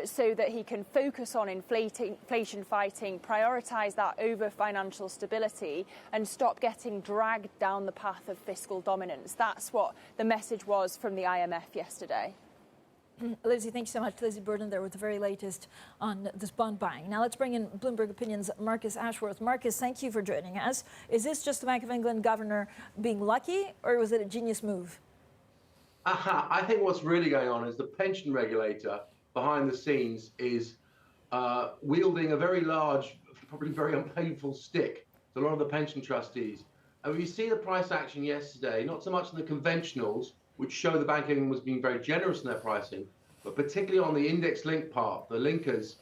so that he can focus on inflation fighting, prioritise that over financial stability and stop getting dragged down the path of fiscal dominance. That's what the message was from the IMF yesterday. Lizzie, thank you so much. Lizzie Burden there with the very latest on this bond buying. Now let's bring in Bloomberg Opinion's Marcus Ashworth. Marcus, thank you for joining us. Is this just the Bank of England governor being lucky, or was it a genius move? I think what's really going on is the pension regulator behind the scenes is wielding a very large, probably very unpainful stick to a lot of the pension trustees. And we see the price action yesterday, not so much in the conventionals, which show the Bank of England was being very generous in their pricing, but particularly on the index link part, the linkers,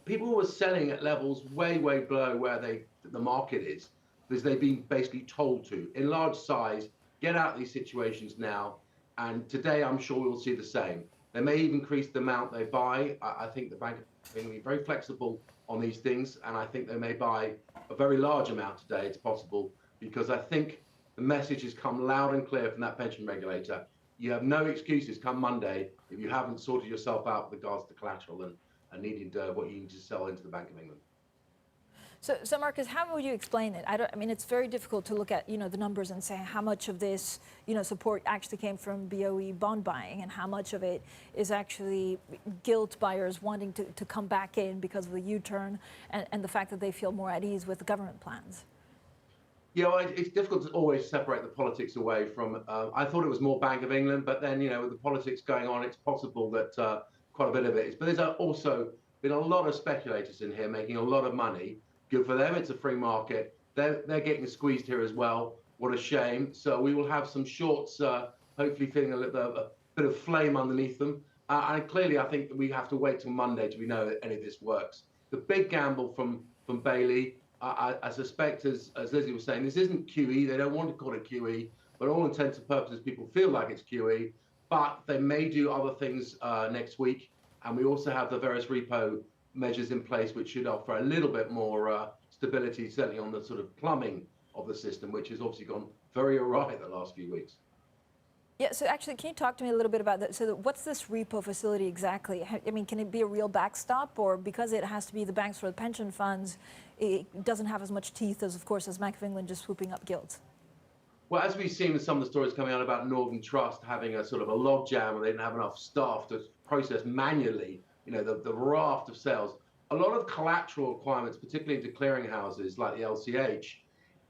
people were selling at levels way, way below where the market is, because they've been basically told to, in large size, get out of these situations now. And today, I'm sure we'll see the same. They may even increase the amount they buy. I think the Bank of England will be very flexible on these things, and I think they may buy a very large amount today. It's possible, because I think the message has come loud and clear from that pension regulator. You have no excuses come Monday if you haven't sorted yourself out with regards to collateral and needing what you need to sell into the Bank of England. So Marcus, how would you explain it? I mean, it's very difficult to look at, the numbers and say how much of this, support actually came from BOE bond buying and how much of it is actually gilt buyers wanting to come back in because of the U-turn and the fact that they feel more at ease with the government plans. It's difficult to always separate the politics away from. I thought it was more Bank of England, but then with the politics going on, it's possible that quite a bit of it is. But there's also been a lot of speculators in here making a lot of money. Good for them. It's a free market. They're getting squeezed here as well. What a shame. So we will have some shorts, hopefully feeling a bit of flame underneath them. And clearly, I think that we have to wait till Monday till we know that any of this works. The big gamble from Bailey. I suspect, as Lizzie was saying, this isn't QE. They don't want to call it QE, but all intents and purposes, people feel like it's QE. But they may do other things next week. And we also have the various repo measures in place, which should offer a little bit more stability, certainly on the sort of plumbing of the system, which has obviously gone very awry the last few weeks. Yeah, so actually, can you talk to me a little bit about that? So what's this repo facility exactly? I mean, can it be a real backstop, or because it has to be the banks for the pension funds, it doesn't have as much teeth as, of course, as Bank of England just swooping up gilt? Well, as we've seen with some of the stories coming out about Northern Trust having a sort of a logjam where they didn't have enough staff to process manually, the raft of sales, a lot of collateral requirements, particularly into clearinghouses like the LCH,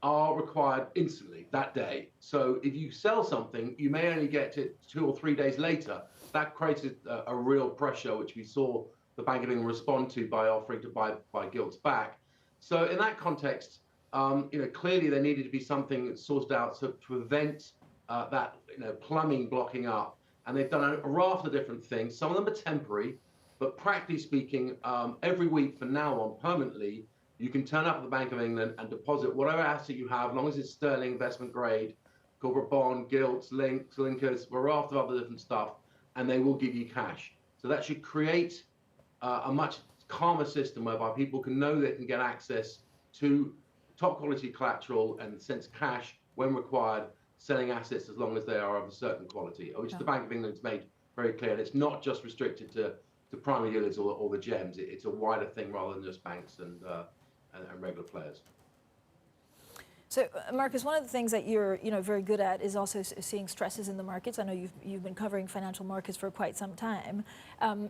are required instantly that day. So if you sell something, you may only get it 2 or 3 days later. That created a real pressure, which we saw the Bank of England respond to by offering to buy gilts back. So in that context, clearly there needed to be something sorted out to prevent that plumbing blocking up. And they've done a raft of different things. Some of them are temporary, but practically speaking, every week from now on, permanently, you can turn up at the Bank of England and deposit whatever asset you have, as long as it's sterling investment grade, corporate bond, gilts, links, linkers, a raft of other different stuff, and they will give you cash. So that should create a much calmer system whereby people can know they can get access to top quality collateral and sense cash when required, selling assets as long as they are of a certain quality, which the Bank of England's made very clear. And it's not just restricted to primary dealers or the gems. It's a wider thing rather than just banks and regular players. So, Marcus, one of the things that you're very good at is also seeing stresses in the markets. I know you've been covering financial markets for quite some time.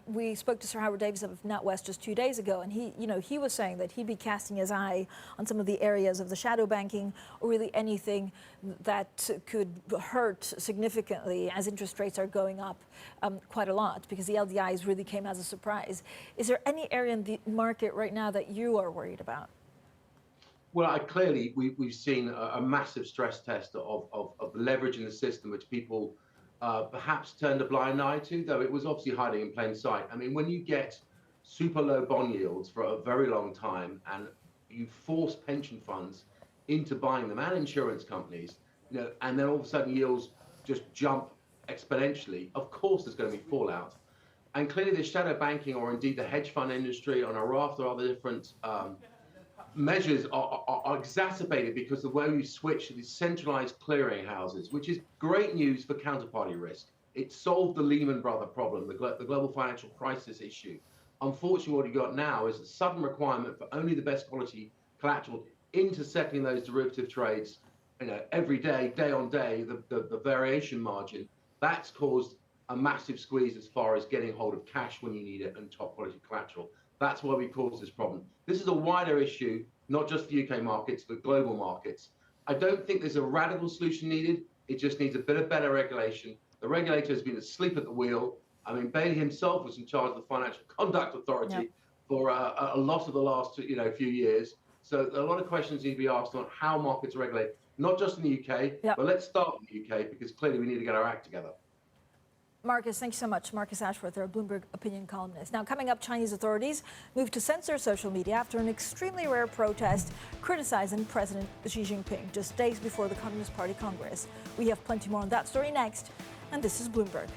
We spoke to Sir Howard Davis of NatWest just 2 days ago, and he was saying that he'd be casting his eye on some of the areas of the shadow banking, or really anything that could hurt significantly as interest rates are going up quite a lot, because the LDIs really came as a surprise. Is there any area in the market right now that you are worried about? Well, clearly, we've seen a massive stress test of leverage in the system, which people perhaps turned a blind eye to, though it was obviously hiding in plain sight. I mean, when you get super low bond yields for a very long time and you force pension funds into buying them and insurance companies, and then all of a sudden yields just jump exponentially, of course there's going to be fallout. And clearly the shadow banking, or indeed the hedge fund industry, on a raft of other different measures are exacerbated because of the way we switch to these centralized clearing houses, which is great news for counterparty risk. It solved the Lehman Brothers problem, the global financial crisis issue. Unfortunately, what you got now is a sudden requirement for only the best quality collateral into settling those derivative trades, every day, day on day, the variation margin. That's caused a massive squeeze as far as getting hold of cash when you need it and top quality collateral. That's why we caused this problem. This is a wider issue, not just the UK markets, but global markets. I don't think there's a radical solution needed. It just needs a bit of better regulation. The regulator has been asleep at the wheel. I mean, Bailey himself was in charge of the Financial Conduct Authority for a lot of the last few years. So a lot of questions need to be asked on how markets are regulated, not just in the UK, but let's start in the UK because clearly we need to get our act together. Marcus, thank you so much. Marcus Ashworth, our Bloomberg opinion columnist. Now, coming up, Chinese authorities moved to censor social media after an extremely rare protest criticizing President Xi Jinping just days before the Communist Party Congress. We have plenty more on that story next, and this is Bloomberg.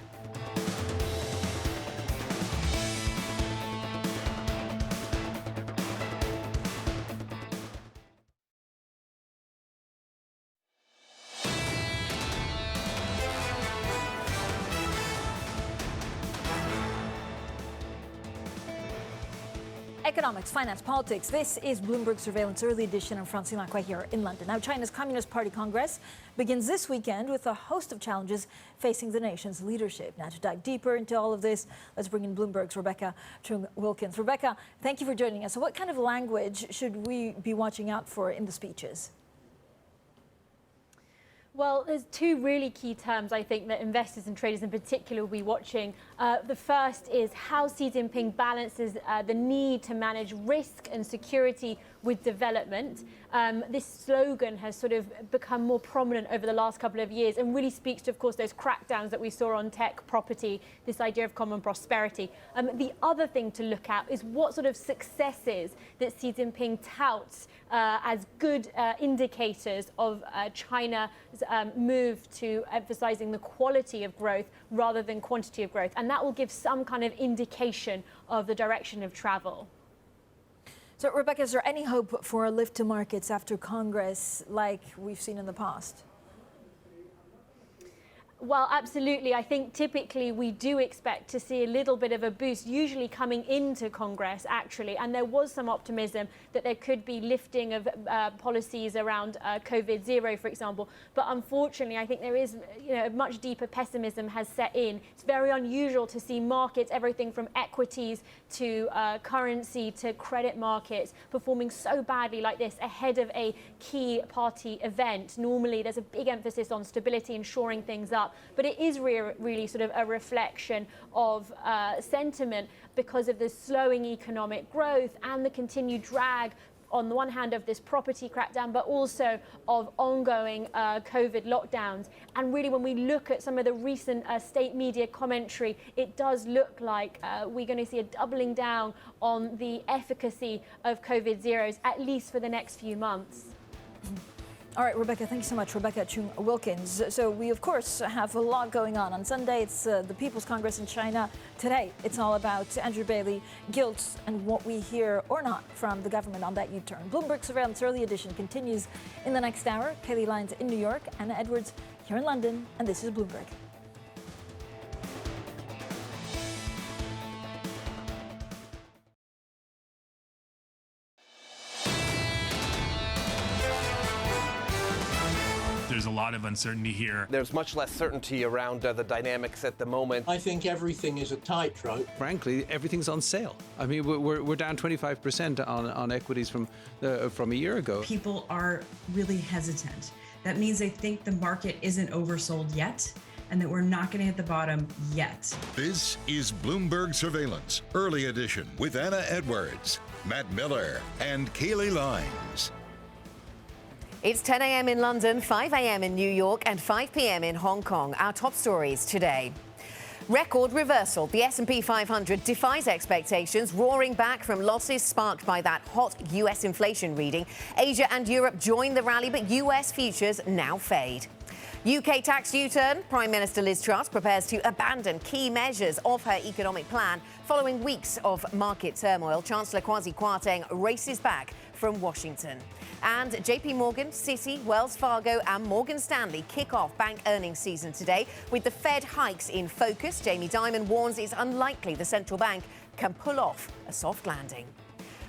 Economics, finance, politics. This is Bloomberg Surveillance Early Edition. I'm Francine Lacqua here in London. Now, China's Communist Party Congress begins this weekend with a host of challenges facing the nation's leadership. Now, to dive deeper into all of this, let's bring in Bloomberg's Rebecca Chung-Wilkins. Rebecca, thank you for joining us. So what kind of language should we be watching out for in the speeches? Well, there's two really key terms, I think, that investors and traders in particular will be watching. The first is how Xi Jinping balances the need to manage risk and security with development. This slogan has sort of become more prominent over the last couple of years and really speaks to, of course, those crackdowns that we saw on tech, property, this idea of common prosperity. The other thing to look at is what sort of successes that Xi Jinping touts as good indicators of China's move to emphasizing the quality of growth rather than quantity of growth. And that will give some kind of indication of the direction of travel. So, Rebecca, is there any hope for a lift to markets after Congress like we've seen in the past? Well, absolutely. I think typically we do expect to see a little bit of a boost, usually coming into Congress, actually. And there was some optimism that there could be lifting of policies around COVID zero, for example. But unfortunately, I think there is, a much deeper pessimism has set in. It's very unusual to see markets, everything from equities to currency to credit markets, performing so badly like this ahead of a key party event. Normally, there's a big emphasis on stability and shoring things up. But it is really sort of a reflection of sentiment because of the slowing economic growth and the continued drag on the one hand of this property crackdown, but also of ongoing COVID lockdowns. And really, when we look at some of the recent state media commentary, it does look like we're going to see a doubling down on the efficacy of COVID zeros, at least for the next few months. All right, Rebecca, thank you so much. Rebecca Chung-Wilkins. So we, of course, have a lot going on. On Sunday, it's the People's Congress in China. Today, it's all about Andrew Bailey, guilt, and what we hear or not from the government on that U-turn. Bloomberg Surveillance Early Edition continues in the next hour. Kailey Leinz in New York, Anna Edwards here in London, and this is Bloomberg. There's a lot of uncertainty here. There's much less certainty around the dynamics at the moment. I think everything is a tightrope. Frankly, everything's on sale. I mean, we're down 25% on equities from a year ago. People are really hesitant. That means they think the market isn't oversold yet, and that we're not going to hit the bottom yet. This is Bloomberg Surveillance Early Edition with Anna Edwards, Matt Miller, and Kailey Leinz. It's 10 a.m. in London, 5 a.m. in New York, and 5 p.m. in Hong Kong. Our top stories today. Record reversal. The S&P 500 defies expectations, roaring back from losses sparked by that hot U.S. inflation reading. Asia and Europe join the rally, but U.S. futures now fade. UK tax U-turn. Prime Minister Liz Truss prepares to abandon key measures of her economic plan following weeks of market turmoil. Chancellor Kwasi Kwarteng races back from Washington. And JP Morgan, Citi, Wells Fargo and Morgan Stanley kick off bank earnings season today with the Fed hikes in focus. Jamie Dimon warns it's unlikely the central bank can pull off a soft landing.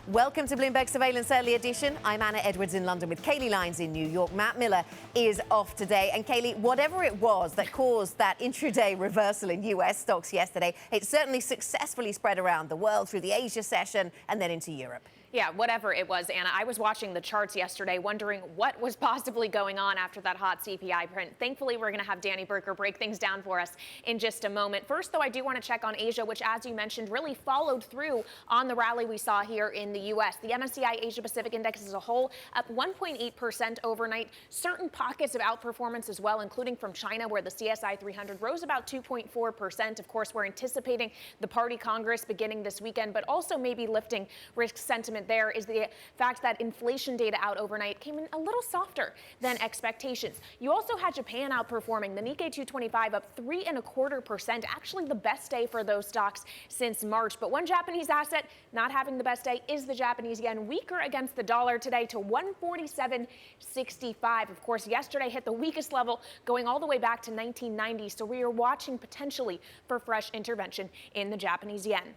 Welcome to Bloomberg Surveillance Early Edition. I'm Anna Edwards in London with Kailey Leinz in New York. Matt Miller is off today. And Kailey, whatever it was that caused that intraday reversal in US stocks yesterday, it certainly successfully spread around the world through the Asia session and then into Europe. Yeah, whatever it was, Anna. I was watching the charts yesterday wondering what was possibly going on after that hot CPI print. Thankfully, we're going to have Danny Berger break things down for us in just a moment. First, though, I do want to check on Asia, which, as you mentioned, really followed through on the rally we saw here in the U.S. The MSCI Asia Pacific Index as a whole up 1.8% overnight. Certain pockets of outperformance as well, including from China, where the CSI 300 rose about 2.4%. Of course, we're anticipating the Party Congress beginning this weekend, but also maybe lifting risk sentiment. There is the fact that inflation data out overnight came in a little softer than expectations. You also had Japan outperforming, the Nikkei 225 up 3.25%, actually the best day for those stocks since March. But one Japanese asset not having the best day is the Japanese yen, weaker against the dollar today to 147.65. Of course, yesterday hit the weakest level going all the way back to 1990. So we are watching potentially for fresh intervention in the Japanese yen.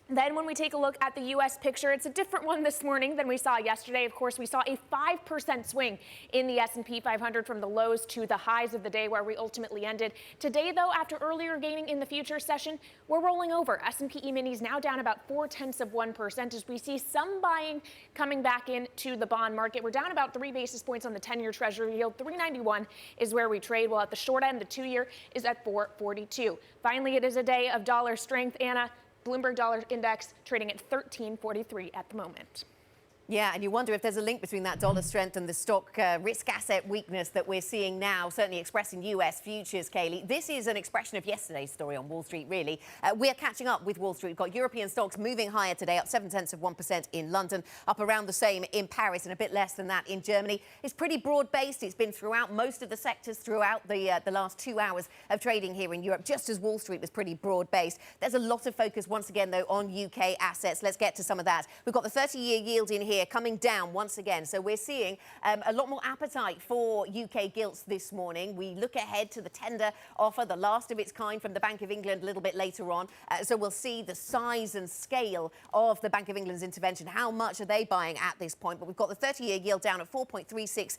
Then when we take a look at the U.S. picture, it's a different one this morning than we saw yesterday. Of course, we saw a 5% swing in the S&P 500 from the lows to the highs of the day where we ultimately ended. Today, though, after earlier gaining in the futures session, we're rolling over. S&P E-minis now down about 0.4% as we see some buying coming back into the bond market. We're down about 3 basis points on the 10-year Treasury yield. 391 is where we trade, while at the short end, the 2-year is at 442. Finally, it is a day of dollar strength, Anna. Bloomberg Dollar Index trading at 1343 at the moment. Yeah, and you wonder if there's a link between that dollar strength and the stock risk asset weakness that we're seeing now, certainly expressing US futures, Kailey. This is an expression of yesterday's story on Wall Street, really. We're catching up with Wall Street. We've got European stocks moving higher today, up 0.7% in London, up around the same in Paris, and a bit less than that in Germany. It's pretty broad-based. It's been throughout most of the sectors throughout the last 2 hours of trading here in Europe, just as Wall Street was pretty broad-based. There's a lot of focus, once again, though, on UK assets. Let's get to some of that. We've got the 30-year yield in here coming down once again. So we're seeing a lot more appetite for UK gilts this morning. We look ahead to the tender offer, the last of its kind from the Bank of England a little bit later on. So we'll see the size and scale of the Bank of England's intervention. How much are they buying at this point? But we've got the 30-year yield down at 4.36%.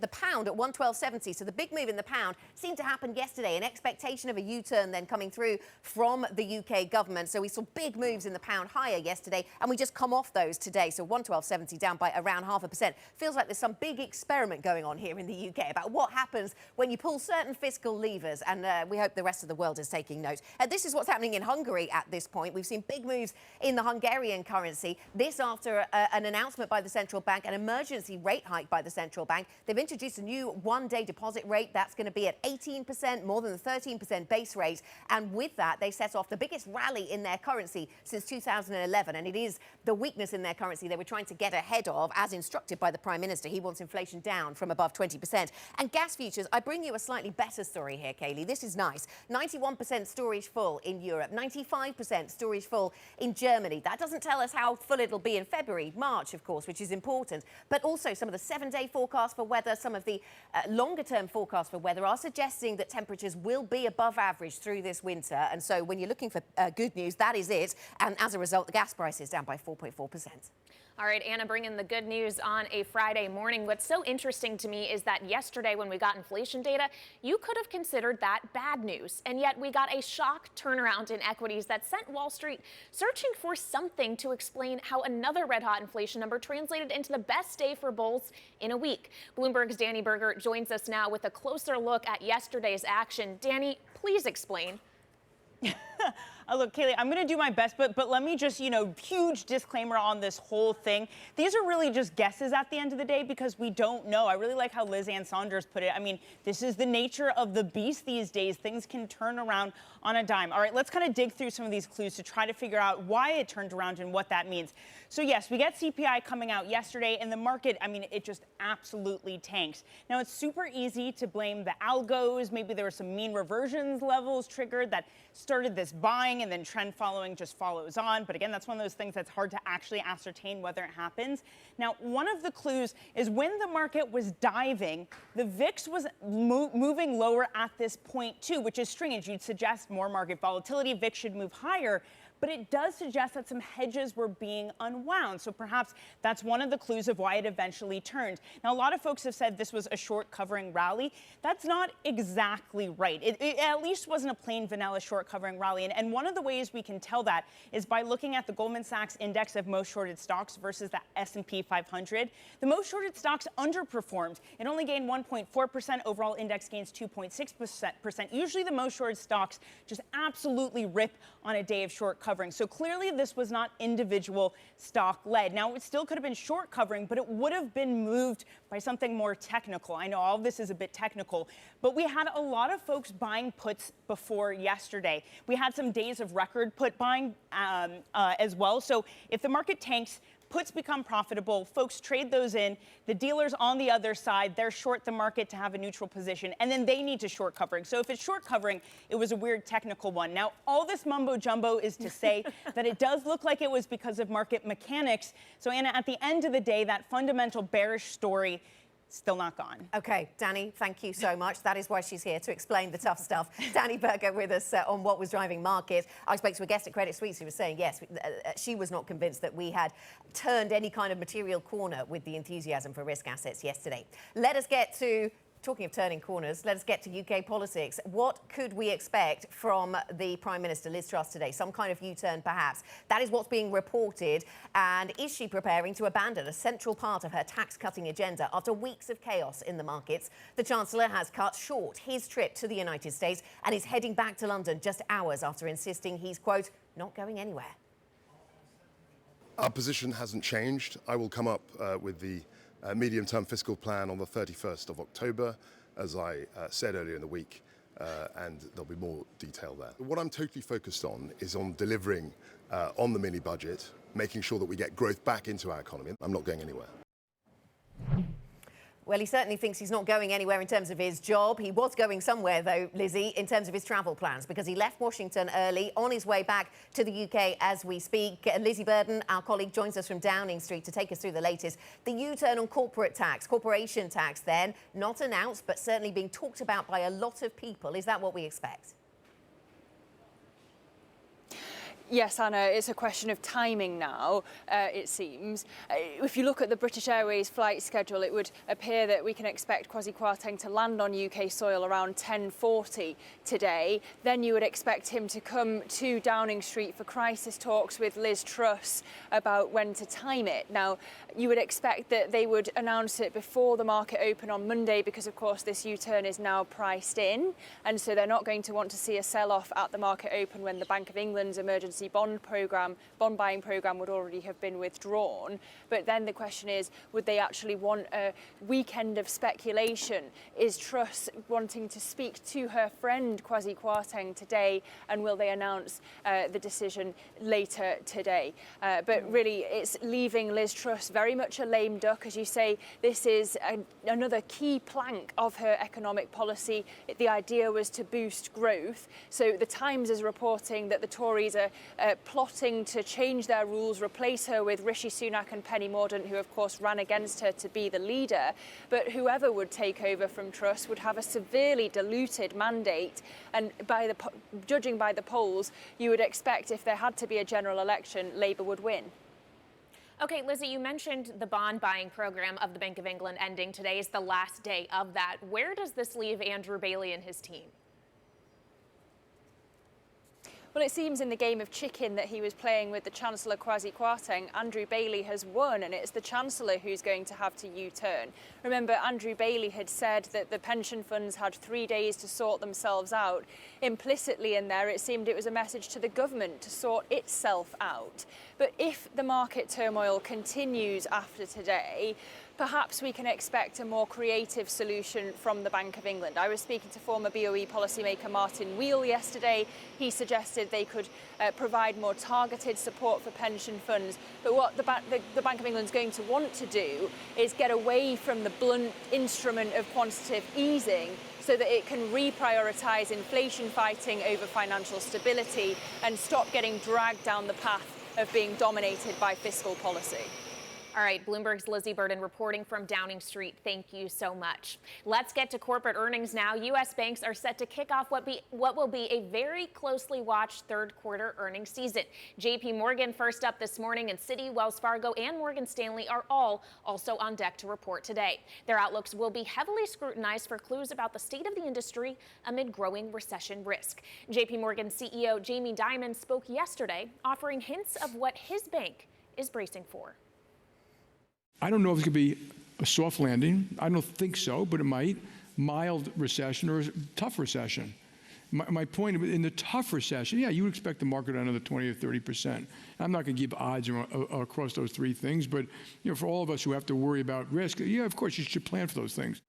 The pound at 112.70. So the big move in the pound seemed to happen yesterday, an expectation of a U-turn then coming through from the UK government. So we saw big moves in the pound higher yesterday, and we just come off those today. So 112.70 down by around 0.5%. Feels like there's some big experiment going on here in the UK about what happens when you pull certain fiscal levers, and we hope the rest of the world is taking note. This is what's happening in Hungary at this point. We've seen big moves in the Hungarian currency. This after an announcement by the central bank, an emergency rate hike by the central bank. They've introduced a new one-day deposit rate that's going to be at 18%, more than the 13% base rate. And with that, they set off the biggest rally in their currency since 2011. And it is the weakness in their currency they were trying to get ahead of, as instructed by the Prime Minister. He wants inflation down from above 20%. And gas futures, I bring you a slightly better story here, Kailey. This is nice. 91% storage full in Europe, 95% storage full in Germany. That doesn't tell us how full it'll be in February, March, of course, which is important. But also some of the 7-day forecasts for weather, some of the longer-term forecasts for weather are suggesting that temperatures will be above average through this winter. And so when you're looking for good news, that is it. And as a result, the gas price is down by 4.4%. All right, Anna, bringing the good news on a Friday morning. What's so interesting to me is that yesterday when we got inflation data, you could have considered that bad news. And yet we got a shock turnaround in equities that sent Wall Street searching for something to explain how another red-hot inflation number translated into the best day for bulls in a week. Bloomberg's Danny Berger joins us now with a closer look at yesterday's action. Danny, please explain. Look, Kailey, I'm going to do my best, but let me just, huge disclaimer on this whole thing. These are really just guesses at the end of the day because we don't know. I really like how Liz Ann Saunders put it. I mean, this is the nature of the beast these days. Things can turn around on a dime. All right, let's kind of dig through some of these clues to try to figure out why it turned around and what that means. So, yes, we get CPI coming out yesterday, and the market, it just absolutely tanks. Now, it's super easy to blame the algos. Maybe there were some mean reversions levels triggered that started this buying. thing, and then trend following just follows on. But again, that's one of those things that's hard to actually ascertain whether it happens. Now, one of the clues is when the market was diving, the VIX was moving lower at this point too, which is strange. You'd suggest more market volatility, VIX should move higher. But it does suggest that some hedges were being unwound. So perhaps that's one of the clues of why it eventually turned. Now, a lot of folks have said this was a short covering rally. That's not exactly right. It at least wasn't a plain vanilla short covering rally. And one of the ways we can tell that is by looking at the Goldman Sachs index of most shorted stocks versus the S&P 500. The most shorted stocks underperformed. It only gained 1.4%. Overall index gains 2.6%. Usually the most shorted stocks just absolutely rip on a day of short covering. So clearly this was not individual stock led. Now, it still could have been short covering, but it would have been moved by something more technical. I know all of this is a bit technical, but we had a lot of folks buying puts before yesterday. We had some days of record put buying as well. So if the market tanks, puts become profitable, folks trade those in, the dealers on the other side, they're short the market to have a neutral position, and then they need to short covering. So if it's short covering, it was a weird technical one. Now, all this mumbo jumbo is to say that it does look like it was because of market mechanics. So Anna, at the end of the day, that fundamental bearish story still not gone. Okay, Danny, thank you so much. That is why she's here, to explain the tough stuff. Danny Berger with us on what was driving markets. I spoke to a guest at Credit Suisse who was saying, yes, she was not convinced that we had turned any kind of material corner with the enthusiasm for risk assets yesterday. Let us get to talking of turning corners, let us get to UK politics. What could we expect from the Prime Minister, Liz Truss, today? Some kind of U-turn, perhaps. That is what's being reported. And is she preparing to abandon a central part of her tax-cutting agenda after weeks of chaos in the markets? The Chancellor has cut short his trip to the United States and is heading back to London just hours after insisting he's, quote, not going anywhere. Our position hasn't changed. I will come up with the medium-term fiscal plan on the 31st of October, as I said earlier in the week, and there'll be more detail there. What I'm totally focused on is on delivering on the mini-budget, making sure that we get growth back into our economy. I'm not going anywhere. Well, he certainly thinks he's not going anywhere in terms of his job. He was going somewhere, though, Lizzie, in terms of his travel plans, because he left Washington early, on his way back to the UK as we speak. Lizzie Burden, our colleague, joins us from Downing Street to take us through the latest. The U-turn on corporation tax then, not announced, but certainly being talked about by a lot of people. Is that what we expect? Yes, Anna, it's a question of timing now, it seems. If you look at the British Airways flight schedule, it would appear that we can expect Kwasi Kwarteng to land on UK soil around 10:40 today. Then you would expect him to come to Downing Street for crisis talks with Liz Truss about when to time it. Now, you would expect that they would announce it before the market open on Monday because, of course, this U-turn is now priced in. And so they're not going to want to see a sell-off at the market open when the Bank of England's emergency bond buying program would already have been withdrawn. But then the question is, would they actually want a weekend of speculation? Is Truss wanting to speak to her friend Kwasi Kwarteng today, and will they announce the decision later today? But really, it's leaving Liz Truss very much a lame duck. As you say, this is another key plank of her economic policy. The idea was to boost growth. So the Times is reporting that the Tories are plotting to change their rules, replace her with Rishi Sunak and Penny Mordaunt, who of course ran against her to be the leader. But whoever would take over from Truss would have a severely diluted mandate. And judging by the polls, you would expect if there had to be a general election, Labour would win. Okay, Lizzie, you mentioned the bond buying program of the Bank of England ending. Today is the last day of that. Where does this leave Andrew Bailey and his team? Well, it seems in the game of chicken that he was playing with the Chancellor Kwasi Kwarteng, Andrew Bailey has won, and it's the Chancellor who's going to have to U-turn. Remember, Andrew Bailey had said that the pension funds had 3 days to sort themselves out. Implicitly in there, it seemed it was a message to the government to sort itself out. But if the market turmoil continues after today, perhaps we can expect a more creative solution from the Bank of England. I was speaking to former BOE policymaker Martin Wheel yesterday. He suggested they could provide more targeted support for pension funds. But what the Bank of England is going to want to do is get away from the blunt instrument of quantitative easing so that it can reprioritise inflation fighting over financial stability and stop getting dragged down the path of being dominated by fiscal policy. All right, Bloomberg's Lizzie Burden reporting from Downing Street. Thank you so much. Let's get to corporate earnings now. U.S. banks are set to kick off what will be a very closely watched third quarter earnings season. J.P. Morgan first up this morning, and Citi, Wells Fargo, and Morgan Stanley are all also on deck to report today. Their outlooks will be heavily scrutinized for clues about the state of the industry amid growing recession risk. J.P. Morgan CEO Jamie Dimon spoke yesterday, offering hints of what his bank is bracing for. I don't know if it could be a soft landing. I don't think so, but it might. Mild recession or tough recession. My point, in the tough recession, yeah, you would expect the market another 20 or 30%. I'm not going to give odds across those three things, but for all of us who have to worry about risk, yeah, of course, you should plan for those things.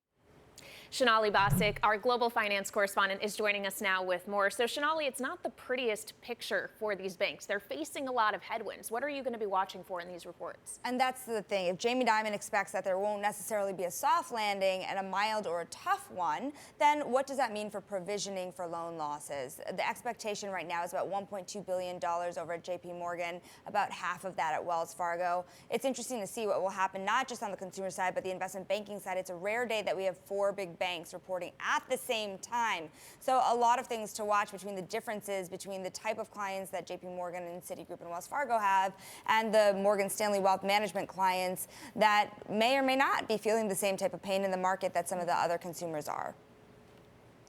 Shanali Basic, our global finance correspondent, is joining us now with more. So, Shanali, it's not the prettiest picture for these banks. They're facing a lot of headwinds. What are you going to be watching for in these reports? And that's the thing. If Jamie Dimon expects that there won't necessarily be a soft landing and a mild or a tough one, then what does that mean for provisioning for loan losses? The expectation right now is about $1.2 billion over at JP Morgan, about half of that at Wells Fargo. It's interesting to see what will happen, not just on the consumer side, but the investment banking side. It's a rare day that we have four big banks reporting at the same time. So a lot of things to watch between the differences between the type of clients that JP Morgan and Citigroup and Wells Fargo have and the Morgan Stanley Wealth Management clients that may or may not be feeling the same type of pain in the market that some of the other consumers are.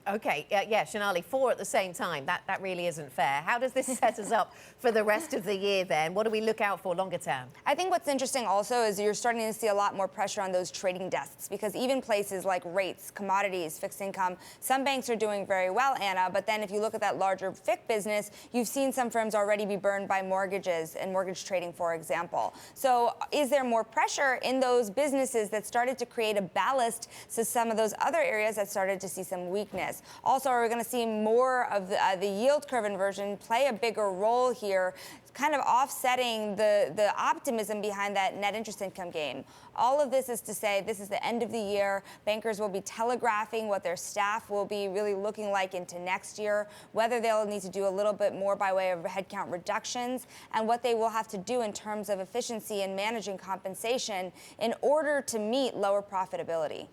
Okay, yeah, Shanali, four at the same time. That really isn't fair. How does this set us up for the rest of the year then? What do we look out for longer term? I think what's interesting also is you're starting to see a lot more pressure on those trading desks because even places like rates, commodities, fixed income, some banks are doing very well, Anna, but then if you look at that larger FIC business, you've seen some firms already be burned by mortgages and mortgage trading, for example. So is there more pressure in those businesses that started to create a ballast to some of those other areas that started to see some weakness? Also, are we going to see more of the yield curve inversion play a bigger role here, kind of offsetting the optimism behind that net interest income gain? All of this is to say this is the end of the year. Bankers will be telegraphing what their staff will be really looking like into next year, whether they'll need to do a little bit more by way of headcount reductions, and what they will have to do in terms of efficiency and managing compensation in order to meet lower profitability.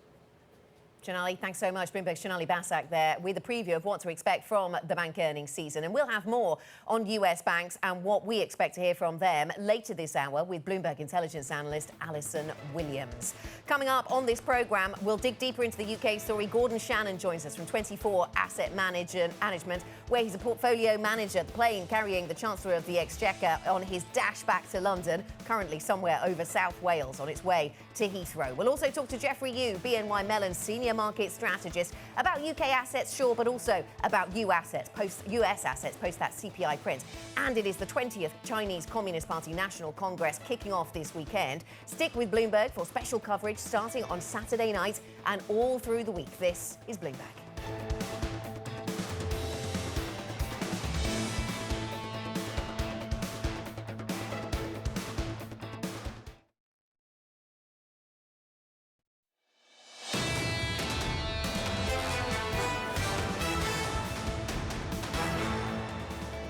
Shanali, thanks so much. Bloomberg's Shanali Basak there with a preview of what to expect from the bank earnings season. And we'll have more on US banks and what we expect to hear from them later this hour with Bloomberg intelligence analyst Alison Williams. Coming up on this programme, we'll dig deeper into the UK story. Gordon Shannon joins us from 24 Asset Management, where he's a portfolio manager, the plane carrying the Chancellor of the Exchequer on his dash back to London, currently somewhere over South Wales on its way to Heathrow. We'll also talk to Jeffrey Yu, BNY Mellon's senior market strategist, about UK assets, sure, but also about US assets post that CPI print. And it is the 20th Chinese Communist Party National Congress kicking off this weekend. Stick with Bloomberg for special coverage starting on Saturday night and all through the week. This is Bloomberg.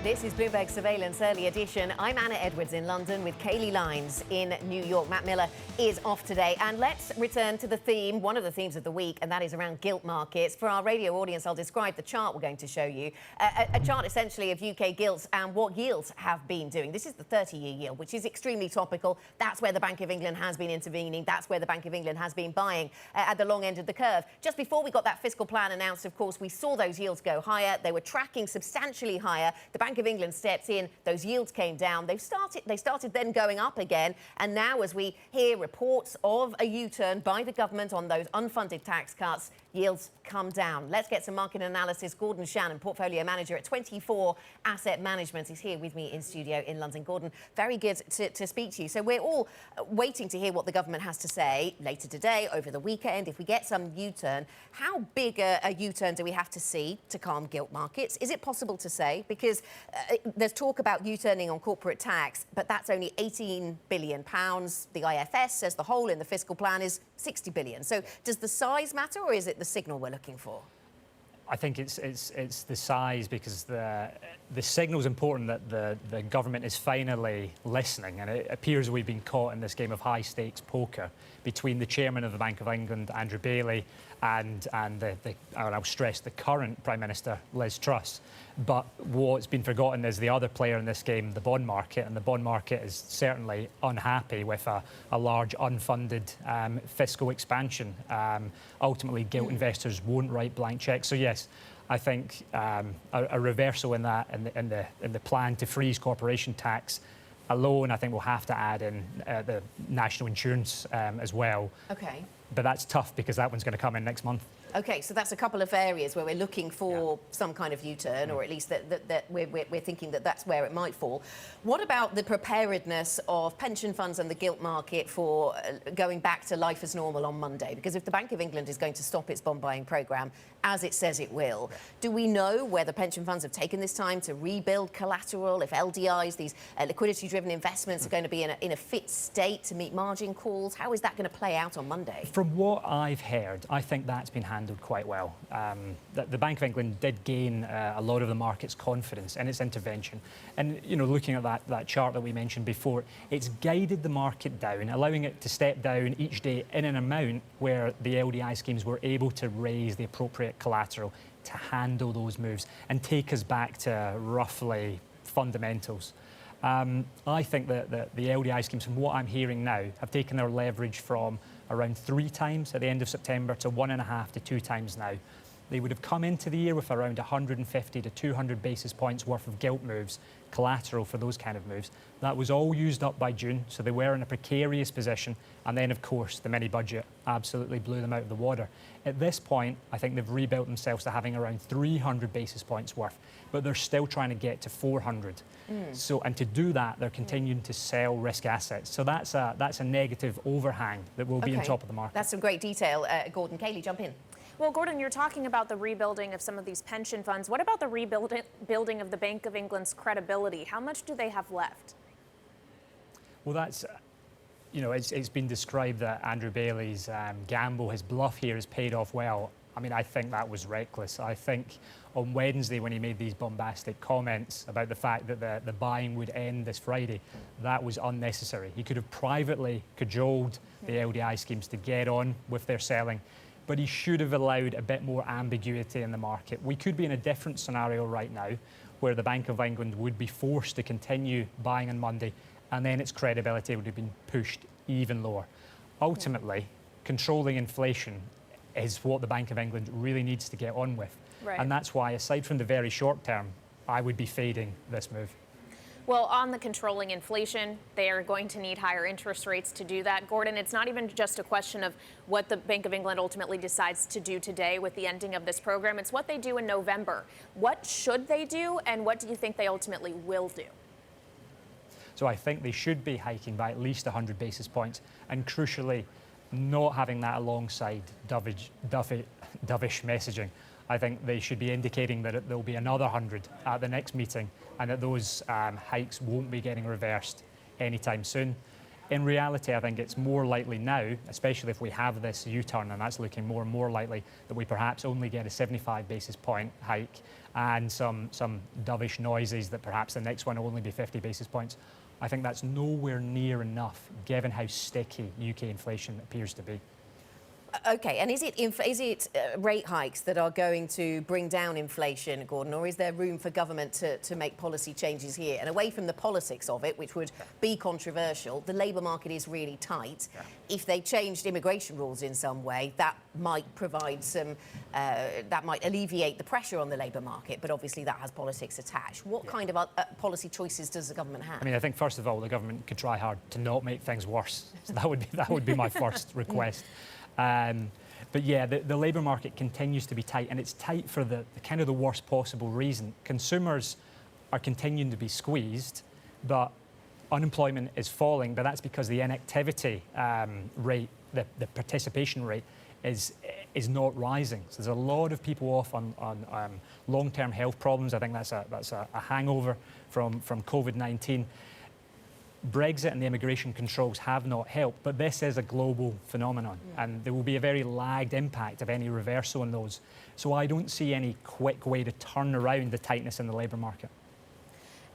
This is Bloomberg Surveillance Early Edition. I'm Anna Edwards in London with Kailey Leinz in New York. Matt Miller is off today. And let's return to the theme, one of the themes of the week, and that is around gilt markets. For our radio audience, I'll describe the chart we're going to show you. A chart essentially of UK gilts and what yields have been doing. This is the 30-year yield, which is extremely topical. That's where the Bank of England has been intervening. That's where the Bank of England has been buying at the long end of the curve. Just before we got that fiscal plan announced, of course, we saw those yields go higher. They were tracking substantially higher. The Bank Bank of England stepped in, those yields came down. They started then going up again. And now, as we hear reports of a U-turn by the government on those unfunded tax cuts, yields come down. Let's get some market analysis. Gordon Shannon, portfolio manager at 24 Asset Management, is here with me in studio in London. Gordon, very good to speak to you. So we're all waiting to hear what the government has to say later today, over the weekend. If we get some U-turn, how big a U-turn do we have to see to calm gilt markets? Is it possible to say? Because there's talk about U-turning on corporate tax, but that's only £18 billion. The IFS says the hole in the fiscal plan is 60 billion. So does the size matter, or is it the signal we're looking for? I think it's the size, because the signal is important that the government is finally listening, and it appears we've been caught in this game of high stakes poker between the chairman of the Bank of England, Andrew Bailey, and I'll stress, the current Prime Minister, Liz Truss. But what's been forgotten is the other player in this game, the bond market, and the bond market is certainly unhappy with a large unfunded fiscal expansion. Ultimately, gilt investors won't write blank checks. So yes, I think a reversal in that, in the plan to freeze corporation tax alone, I think we'll have to add in the national insurance as well. Okay. But that's tough, because that one's going to come in next month. Okay, so that's a couple of areas where we're looking for some kind of U-turn, or at least that we're thinking that that's where it might fall. What about the preparedness of pension funds and the gilt market for going back to life as normal on Monday? Because if the Bank of England is going to stop its bond buying programme, as it says it will, do we know whether pension funds have taken this time to rebuild collateral, if LDIs, these liquidity-driven investments, are going to be in a fit state to meet margin calls? How is that going to play out on Monday? From what I've heard, I think that's been handled quite well. The Bank of England did gain a lot of the market's confidence in its intervention. And, you know, looking at that chart that we mentioned before, it's guided the market down, allowing it to step down each day in an amount where the LDI schemes were able to raise the appropriate collateral to handle those moves and take us back to roughly fundamentals. I think that the LDI schemes, from what I'm hearing now, have taken their leverage from around 3 times at the end of September to 1.5 to 2 times now. They would have come into the year with around 150 to 200 basis points worth of gilt moves, collateral for those kind of moves. That was all used up by June, so they were in a precarious position. And then, of course, the mini budget absolutely blew them out of the water. At this point, I think they've rebuilt themselves to having around 300 basis points worth, but they're still trying to get to 400. So, and to do that, they're continuing to sell risk assets. So that's a negative overhang that will be on top of the market. That's some great detail, Gordon. Kailey, jump in. Well, Gordon, you're talking about the rebuilding of some of these pension funds. What about the rebuilding of the Bank of England's credibility? How much do they have left? Well, that's, you know, it's been described that Andrew Bailey's gamble, his bluff here, has paid off well. I mean, I think that was reckless. I think on Wednesday, when he made these bombastic comments about the fact that the buying would end this Friday, that was unnecessary. He could have privately cajoled the LDI schemes to get on with their selling, but he should have allowed a bit more ambiguity in the market. We could be in a different scenario right now, where the Bank of England would be forced to continue buying on Monday, and then its credibility would have been pushed even lower. Ultimately, controlling inflation is what the Bank of England really needs to get on with. Right. And that's why, aside from the very short term, I would be fading this move. Well, on the controlling inflation, they are going to need higher interest rates to do that. Gordon, it's not even just a question of what the Bank of England ultimately decides to do today with the ending of this program. It's what they do in November. What should they do, and what do you think they ultimately will do? So I think they should be hiking by at least 100 basis points, and crucially, not having that alongside dovish messaging. I think they should be indicating that there'll be another 100 at the next meeting, and that those hikes won't be getting reversed anytime soon. In reality, I think it's more likely now, especially if we have this U-turn, and that's looking more and more likely, that we perhaps only get a 75 basis point hike and some dovish noises that perhaps the next one will only be 50 basis points. I think that's nowhere near enough, given how sticky UK inflation appears to be. Okay, and is it rate hikes that are going to bring down inflation, Gordon, or is there room for government to make policy changes here? And away from the politics of it, which would be controversial, the labour market is really tight. Yeah. If they changed immigration rules in some way, that might provide some, that might alleviate the pressure on the labour market, but obviously that has politics attached. What kind of policy choices does the government have? I mean, I think first of all, the government could try hard to not make things worse. So that would be my first request. But yeah, the labour market continues to be tight, and it's tight for the kind of the worst possible reason. Consumers are continuing to be squeezed, but unemployment is falling, but that's because the inactivity rate, the participation rate, is not rising. So there's a lot of people off on long-term health problems. I think that's a hangover from COVID-19. Brexit and the immigration controls have not helped, but this is a global phenomenon, and there will be a very lagged impact of any reversal in those. So I don't see any quick way to turn around the tightness in the labour market.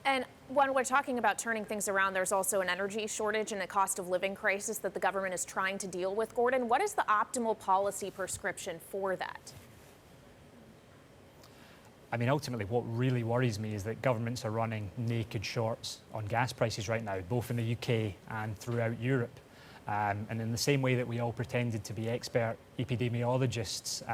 And when we're talking about turning things around, there's also an energy shortage and a cost of living crisis that the government is trying to deal with. Gordon, what is the optimal policy prescription for that? I mean, ultimately, what really worries me is that governments are running naked shorts on gas prices right now, both in the UK and throughout Europe. And in the same way that we all pretended to be expert epidemiologists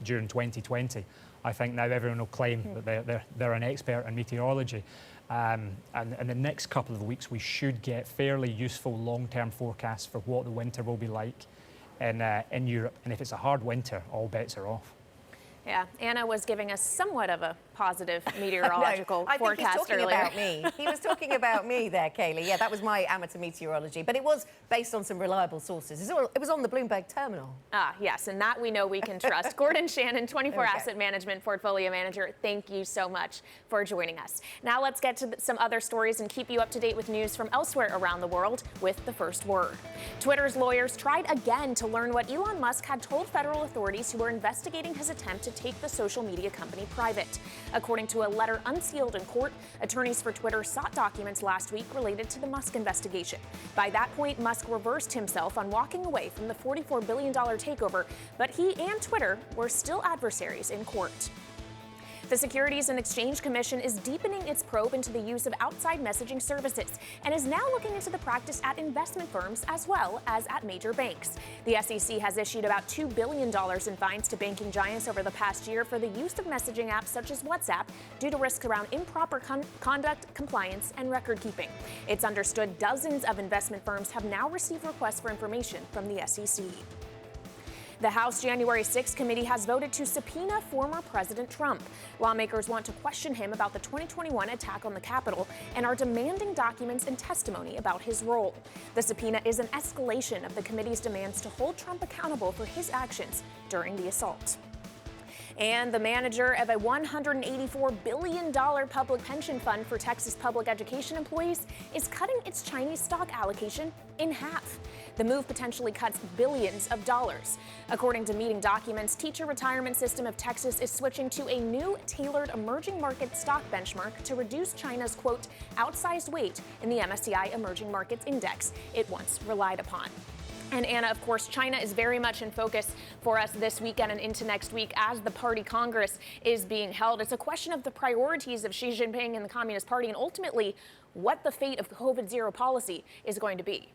during 2020, I think now everyone will claim that they're an expert in meteorology. And in the next couple of weeks, we should get fairly useful long-term forecasts for what the winter will be like in Europe. And if it's a hard winter, all bets are off. Yeah, Anna was giving us somewhat of a positive meteorological I forecast think he's talking earlier. about me. He was talking about me there, Kailey. Yeah, that was my amateur meteorology, but it was based on some reliable sources. It was on the Bloomberg terminal. Ah, yes, and that we know we can trust. Gordon Shannon, 24 Asset Management Portfolio Manager, thank you so much for joining us. Now let's get to some other stories and keep you up to date with news from elsewhere around the world with the first word. Twitter's lawyers tried again to learn what Elon Musk had told federal authorities who were investigating his attempt to take the social media company private. According to a letter unsealed in court, attorneys for Twitter sought documents last week related to the Musk investigation. By that point, Musk reversed himself on walking away from the $44 billion takeover, but he and Twitter were still adversaries in court. The Securities and Exchange Commission is deepening its probe into the use of outside messaging services and is now looking into the practice at investment firms as well as at major banks. The SEC has issued about $2 billion in fines to banking giants over the past year for the use of messaging apps such as WhatsApp due to risks around improper conduct, compliance, and record keeping. It's understood dozens of investment firms have now received requests for information from the SEC. The House January 6th committee has voted to subpoena former President Trump. Lawmakers want to question him about the 2021 attack on the Capitol and are demanding documents and testimony about his role. The subpoena is an escalation of the committee's demands to hold Trump accountable for his actions during the assault. And the manager of a $184 billion public pension fund for Texas public education employees is cutting its Chinese stock allocation in half. The move potentially cuts billions of dollars. According to meeting documents, Teacher Retirement System of Texas is switching to a new tailored emerging market stock benchmark to reduce China's, quote, outsized weight in the MSCI Emerging Markets Index it once relied upon. And Anna, of course, China is very much in focus for us this weekend and into next week as the Party Congress is being held. It's a question of the priorities of Xi Jinping and the Communist Party and ultimately what the fate of COVID-0 policy is going to be.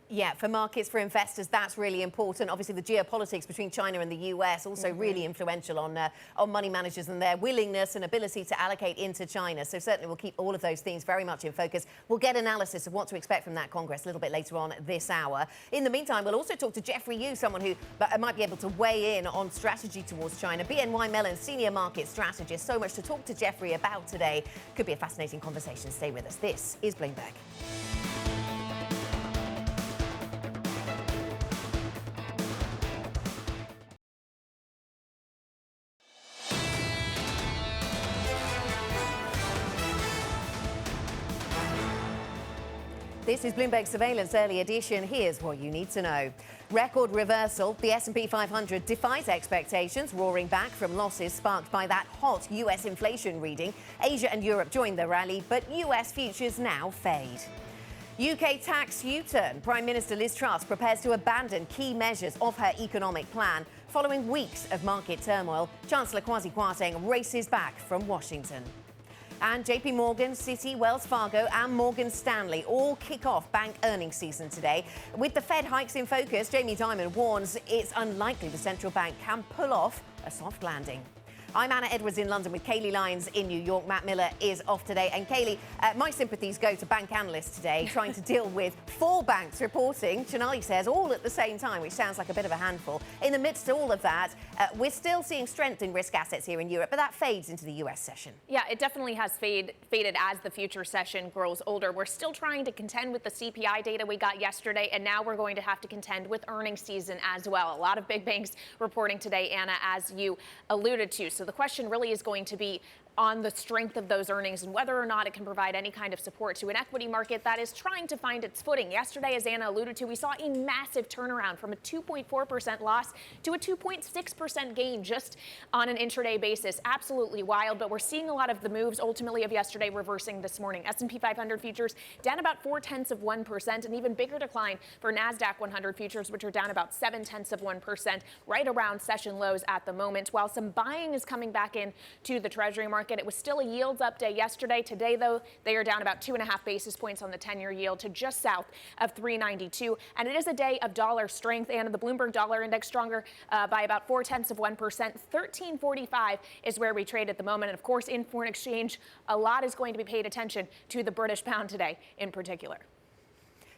Yeah, for markets, for investors, that's really important. Obviously, the geopolitics between China and the US also really influential on money managers and their willingness and ability to allocate into China. So certainly we'll keep all of those themes very much in focus. We'll get analysis of what to expect from that Congress a little bit later on this hour. In the meantime, we'll also talk to Jeffrey Yu, someone who might be able to weigh in on strategy towards China. BNY Mellon senior market strategist. So much to talk to Jeffrey about today. Could be a fascinating conversation. Stay with us. This is Bloomberg. This is Bloomberg Surveillance Early Edition. Here's what you need to know. Record reversal. The S&P 500 defies expectations, roaring back from losses sparked by that hot US inflation reading. Asia and Europe join the rally, but US futures now fade. UK tax U-turn. Prime Minister Liz Truss prepares to abandon key measures of her economic plan following weeks of market turmoil. Chancellor Kwasi Kwarteng races back from Washington. And JP Morgan, Citi, Wells Fargo and Morgan Stanley all kick off bank earnings season today. With the Fed hikes in focus, Jamie Dimon warns it's unlikely the central bank can pull off a soft landing. I'm Anna Edwards in London with Kailey Leinz in New York. Matt Miller is off today. And Kailey, my sympathies go to bank analysts today trying to deal with 4 banks reporting, Chanali says, all at the same time, which sounds like a bit of a handful. In the midst of all of that, we're still seeing strength in risk assets here in Europe, but that fades into the US session. Yeah, it definitely has faded as the future session grows older. We're still trying to contend with the CPI data we got yesterday, and now we're going to have to contend with earnings season as well. A lot of big banks reporting today, Anna, as you alluded to. So the question really is going to be on the strength of those earnings and whether or not it can provide any kind of support to an equity market that is trying to find its footing. Yesterday, as Anna alluded to, we saw a massive turnaround from a 2.4% loss to a 2.6% gain just on an intraday basis. Absolutely wild, but we're seeing a lot of the moves ultimately of yesterday reversing this morning. S&P 500 futures down about 0.4%, an even bigger decline for NASDAQ 100 futures, which are down about 0.7%, right around session lows at the moment. While some buying is coming back in to the Treasury market, it was still a yields up day yesterday. Today, though, they are down about 2.5 basis points on the 10-year yield to just south of 392. And it is a day of dollar strength. And the Bloomberg dollar index stronger by about 0.4%. 1345 is where we trade at the moment. And of course, in foreign exchange, a lot is going to be paid attention to the British pound today in particular.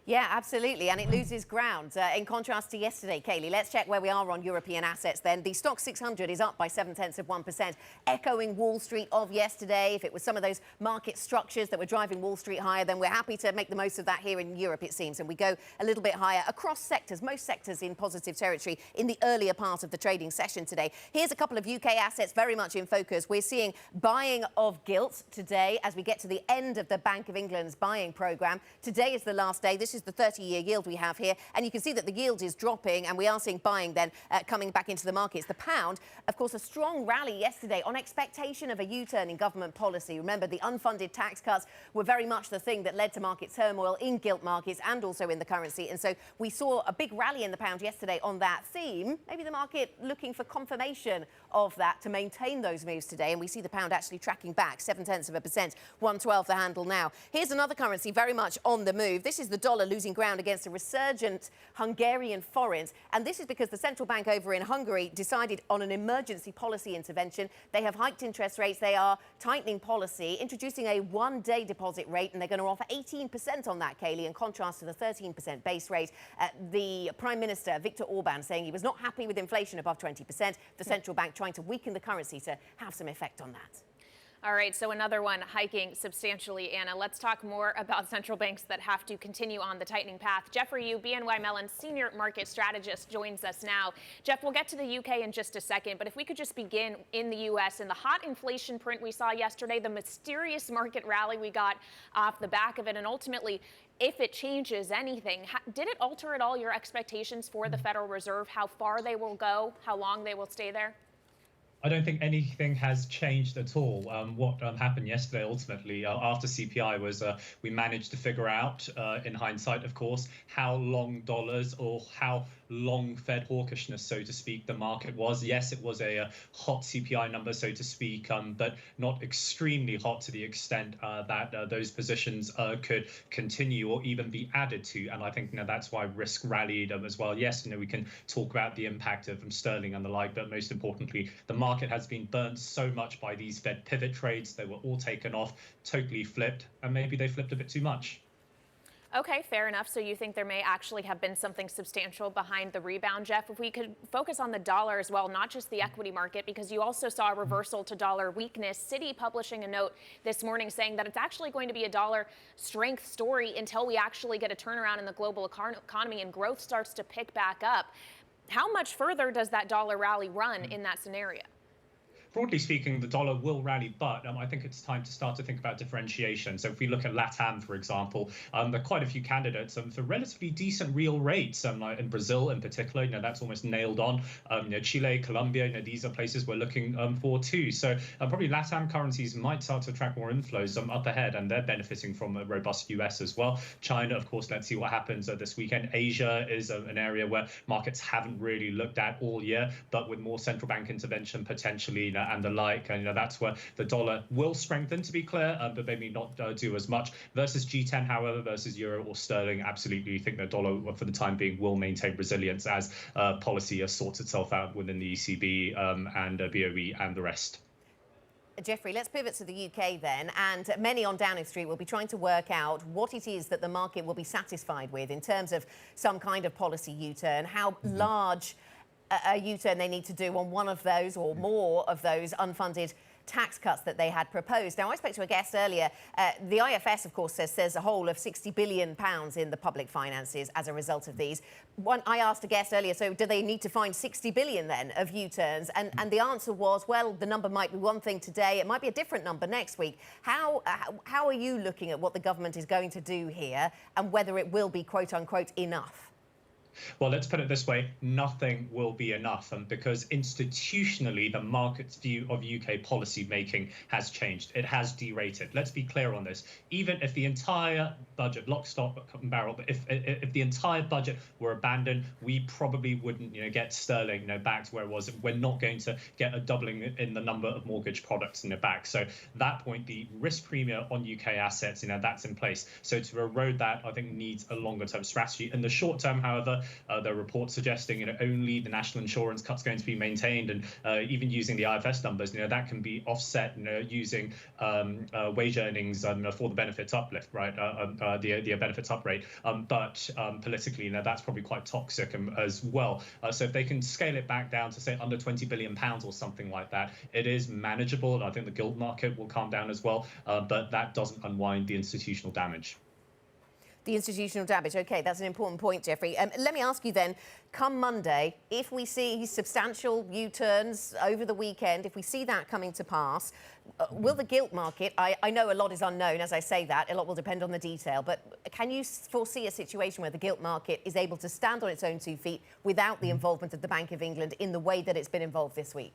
Yeah, absolutely. And it loses ground. In contrast to yesterday, Kailey, let's check where we are on European assets then. The Stoxx 600 is up by 0.7%, echoing Wall Street of yesterday. If it was some of those market structures that were driving Wall Street higher, then we're happy to make the most of that here in Europe, it seems. And we go a little bit higher across sectors, most sectors in positive territory in the earlier part of the trading session today. Here's a couple of UK assets very much in focus. We're seeing buying of gilt today as we get to the end of the Bank of England's buying programme. Today is the last day. This is the 30-year yield we have here, and you can see that the yield is dropping, and we are seeing buying then coming back into the markets. The pound, of course, a strong rally yesterday on expectation of a U-turn in government policy. Remember, the unfunded tax cuts were very much the thing that led to market turmoil in gilt markets and also in the currency, and so we saw a big rally in the pound yesterday on that theme. Maybe the market looking for confirmation of that to maintain those moves today, and we see the pound actually tracking back 0.7%, 112 the handle now. Here's another currency very much on the move. This is the dollar losing ground against a resurgent Hungarian forint, and this is because the central bank over in Hungary decided on an emergency policy intervention. They have hiked interest rates, they are tightening policy, introducing a one-day deposit rate, and they're going to offer 18% on that, Kailey, in contrast to the 13% base rate. The Prime Minister, Viktor Orban, saying he was not happy with inflation above 20%, the central bank trying to weaken the currency to have some effect on that. All right, so another one hiking substantially, Anna. Let's talk more about central banks that have to continue on the tightening path. Jeffrey Yu, BNY Mellon's senior market strategist, joins us now. Jeff, we'll get to the UK in just a second, but if we could just begin in the US and the hot inflation print we saw yesterday, the mysterious market rally we got off the back of it, and ultimately, if it changes anything, did it alter at all your expectations for the Federal Reserve, how far they will go, how long they will stay there? I don't think anything has changed at all. What happened yesterday, ultimately, after CPI, was we managed to figure out, in hindsight, of course, how long dollars or how long Fed hawkishness, so to speak, the market was. Yes, it was a hot CPI number, so to speak, but not extremely hot to the extent that those positions could continue or even be added to. And I think that's why risk rallied as well. Yes, we can talk about the impact of sterling and the like, but most importantly, the market has been burnt so much by these Fed pivot trades. They were all taken off, totally flipped, and maybe they flipped a bit too much. Okay, fair enough. So you think there may actually have been something substantial behind the rebound, Jeff? If we could focus on the dollar as well, not just the equity market, because you also saw a reversal to dollar weakness. Citi publishing a note this morning saying that it's actually going to be a dollar strength story until we actually get a turnaround in the global economy and growth starts to pick back up. How much further does that dollar rally run in that scenario? broadly speaking, the dollar will rally, but I think it's time to start to think about differentiation. So if we look at LATAM, for example, there are quite a few candidates for relatively decent real rates. Like in Brazil, in particular, that's almost nailed on. Chile, Colombia, these are places we're looking for too. So probably LATAM currencies might start to attract more inflows up ahead, and they're benefiting from a robust US as well. China, of course, let's see what happens this weekend. Asia is an area where markets haven't really looked at all year, but with more central bank intervention potentially and the like, and that's where the dollar will strengthen, to be clear, but maybe not do as much. Versus G10, however, versus euro or sterling, absolutely think the dollar for the time being will maintain resilience as policy sorts itself out within the ECB and BOE and the rest. Jeffrey, let's pivot to the UK then, and many on Downing Street will be trying to work out what it is that the market will be satisfied with in terms of some kind of policy U-turn, how large a U-turn they need to do on one of those or more of those unfunded tax cuts that they had proposed. Now, I spoke to a guest earlier. The IFS, of course, says there's a hole of £60 billion in the public finances as a result of these. I asked a guest earlier, so do they need to find 60 billion then of U-turns? And the answer was, well, the number might be one thing today. It might be a different number next week. How are you looking at what the government is going to do here and whether it will be, quote unquote, enough? Well, let's put it this way, nothing will be enough, because institutionally the market's view of UK policy making has changed. It has derated. Let's be clear on this. Even if the entire budget, lock, stock, and barrel, if the entire budget were abandoned, we probably wouldn't get sterling back to where it was. We're not going to get a doubling in the number of mortgage products back. So at that point, the risk premium on UK assets, that's in place. So to erode that, I think needs a longer term strategy. In the short term, however, there are reports suggesting only the national insurance cut's going to be maintained, and even using the IFS numbers, that can be offset using wage earnings for the benefits uplift, right? The benefits uprate. But politically, that's probably quite toxic as well. So if they can scale it back down to say under £20 billion or something like that, it is manageable, and I think the gilt market will calm down as well. But that doesn't unwind the institutional damage. The institutional damage. OK, that's an important point, Jeffrey. Let me ask you then, come Monday, if we see substantial U-turns over the weekend, if we see that coming to pass, will the gilt market, I know a lot is unknown as I say that, a lot will depend on the detail, but can you foresee a situation where the gilt market is able to stand on its own 2 feet without the involvement of the Bank of England in the way that it's been involved this week?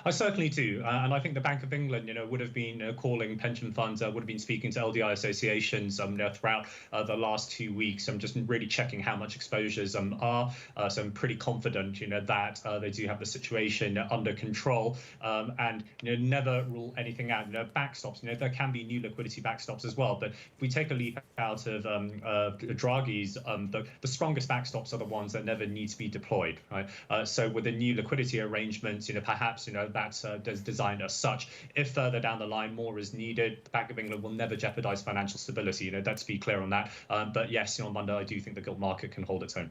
I certainly do. And I think the Bank of England, would have been calling pension funds, would have been speaking to LDI associations throughout the last 2 weeks. I'm just really checking how much exposures are. So I'm pretty confident, that they do have the situation under control and, never rule anything out. Backstops, there can be new liquidity backstops as well. But if we take a leaf out of Draghi's, the strongest backstops are the ones that never need to be deployed, right? So with the new liquidity arrangements, perhaps, that's designed as such. If further down the line more is needed, the Bank of England will never jeopardize financial stability. Let's be clear on that. But yes, on Monday, I do think the gilt market can hold its own.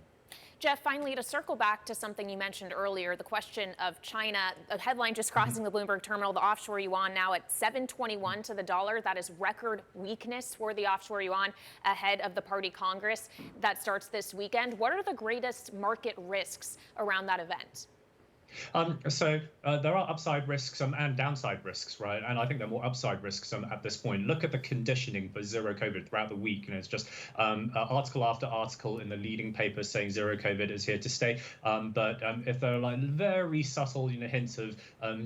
Jeff, finally, to circle back to something you mentioned earlier, the question of China, a headline just crossing the Bloomberg terminal, the offshore yuan now at 7.21 to the dollar. That is record weakness for the offshore yuan ahead of the party Congress that starts this weekend. What are the greatest market risks around that event? So there are upside risks and downside risks, right? And I think there are more upside risks at this point. Look at the conditioning for zero COVID throughout the week. It's just article after article in the leading papers saying zero COVID is here to stay. But if there are very subtle hints of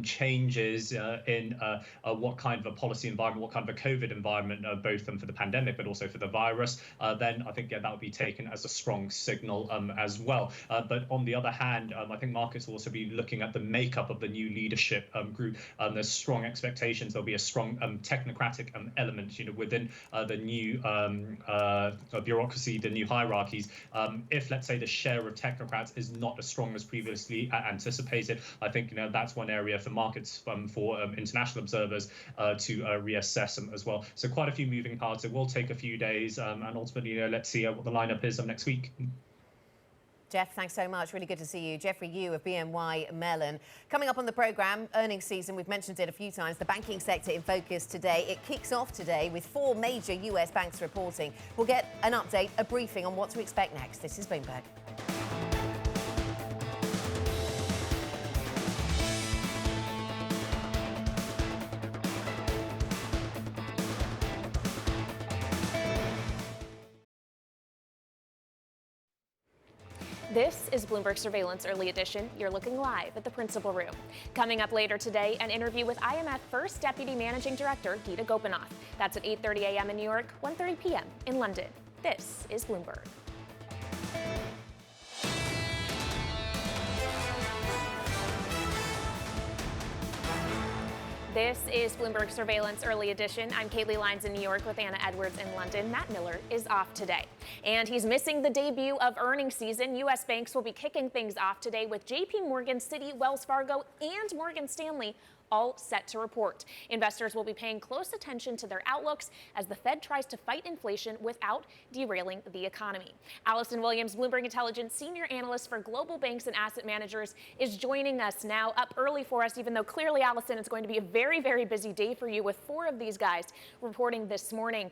changes in what kind of a policy environment, what kind of a COVID environment, both for the pandemic but also for the virus, then I think that would be taken as a strong signal as well. But on the other hand, I think markets will also be looking at the makeup of the new leadership group. There's strong expectations there'll be a strong technocratic element within the new bureaucracy, the new hierarchies. If, let's say, the share of technocrats is not as strong as previously anticipated, I think that's one area for markets for international observers to reassess as well. So quite a few moving parts. It will take a few days, and ultimately, let's see what the lineup is next week. Jeff, thanks so much. Really good to see you. Jeffrey Yu of BNY Mellon. Coming up on the programme, earnings season, we've mentioned it a few times, the banking sector in focus today. It kicks off today with 4 major US banks reporting. We'll get an update, a briefing on what to expect next. This is Bloomberg. This is Bloomberg Surveillance Early Edition. You're looking live at the Principal Room. Coming up later today, an interview with IMF First Deputy Managing Director Geeta Gopinath. That's at 8:30 a.m. in New York, 1:30 p.m. in London. This is Bloomberg. This is Bloomberg Surveillance Early Edition. I'm Kailey Leinz in New York with Anna Edwards in London. Matt Miller is off today, and he's missing the debut of earnings season. U.S. banks will be kicking things off today with J.P. Morgan, Citi, Wells Fargo, and Morgan Stanley all set to report. Investors will be paying close attention to their outlooks as the Fed tries to fight inflation without derailing the economy. Allison Williams, Bloomberg Intelligence senior analyst for global banks and asset managers, is joining us now, up early for us, even though clearly, Allison, it's going to be a very, very busy day for you with 4 of these guys reporting this morning.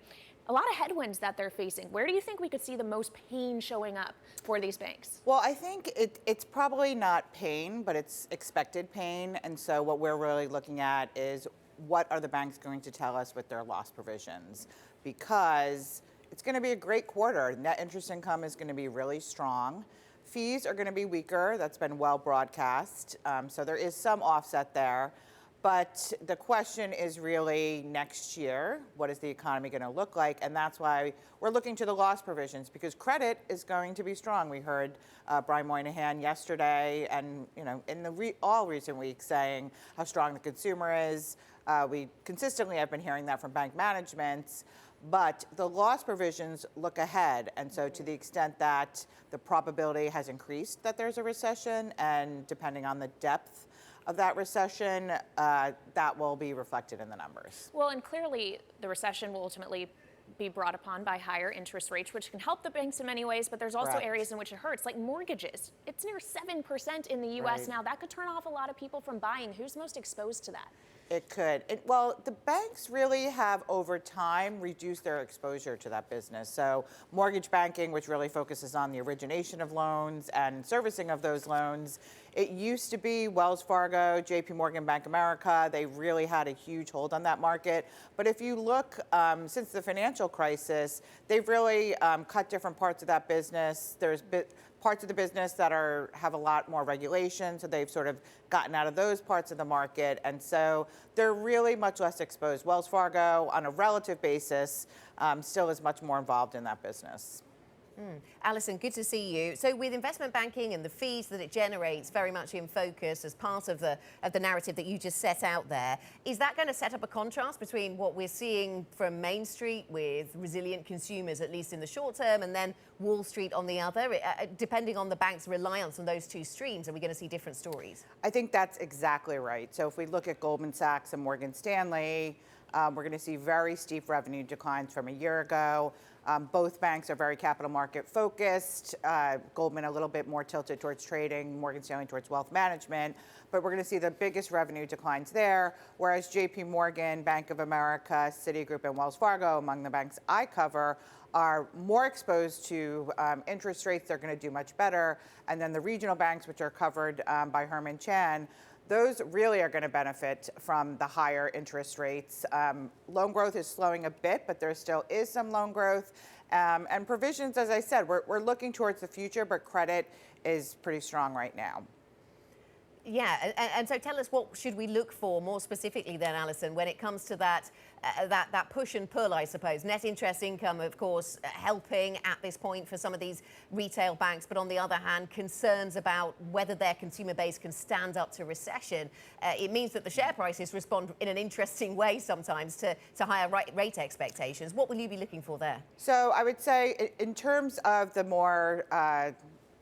A lot of headwinds that they're facing. Where do you think we could see the most pain showing up for these banks? Well, I think it's probably not pain, but it's expected pain. And so what we're really looking at is what are the banks going to tell us with their loss provisions? Because it's going to be a great quarter. Net interest income is going to be really strong. Fees are going to be weaker. That's been well broadcast. So there is some offset there. But the question is really next year, what is the economy going to look like? And that's why we're looking to the loss provisions, because credit is going to be strong. We heard Brian Moynihan yesterday and in the all recent weeks saying how strong the consumer is. We consistently have been hearing that from bank managements. But the loss provisions look ahead. And so to the extent that the probability has increased that there's a recession, and depending on the depth of that recession, that will be reflected in the numbers. Well, and clearly the recession will ultimately be brought upon by higher interest rates, which can help the banks in many ways, but there's also areas in which it hurts, like mortgages. It's near 7% in the U.S. now. That could turn off a lot of people from buying. Who's most exposed to that? It could. Well, the banks really have, over time, reduced their exposure to that business. So mortgage banking, which really focuses on the origination of loans and servicing of those loans, it used to be Wells Fargo, J.P. Morgan, Bank of America. They really had a huge hold on that market. But if you look, since the financial crisis, they've really cut different parts of that business. There's parts of the business that have a lot more regulation, so they've sort of gotten out of those parts of the market, and so they're really much less exposed. Wells Fargo, on a relative basis, still is much more involved in that business. Alison, good to see you. So with investment banking and the fees that it generates very much in focus as part of the narrative that you just set out there, is that going to set up a contrast between what we're seeing from Main Street with resilient consumers, at least in the short term, and then Wall Street on the other? Depending on the bank's reliance on those two streams, are we going to see different stories? I think that's exactly right. So if we look at Goldman Sachs and Morgan Stanley, we're going to see very steep revenue declines from a year ago. Both banks are very capital market focused. Goldman a little bit more tilted towards trading, Morgan Stanley towards wealth management. But we're going to see the biggest revenue declines there, whereas J.P. Morgan, Bank of America, Citigroup, and Wells Fargo, among the banks I cover, are more exposed to interest rates. They're going to do much better. And then the regional banks, which are covered by Herman Chan, those really are going to benefit from the higher interest rates. Loan growth is slowing a bit, but there still is some loan growth. And provisions, as I said, we're looking towards the future, but credit is pretty strong right now. Yeah, and so tell us, what should we look for more specifically then, Alison, when it comes to that push and pull, I suppose? Net interest income, of course, helping at this point for some of these retail banks, but on the other hand, concerns about whether their consumer base can stand up to recession. It means that the share prices respond in an interesting way sometimes to higher rate expectations. What will you be looking for there? So I would say in terms of the more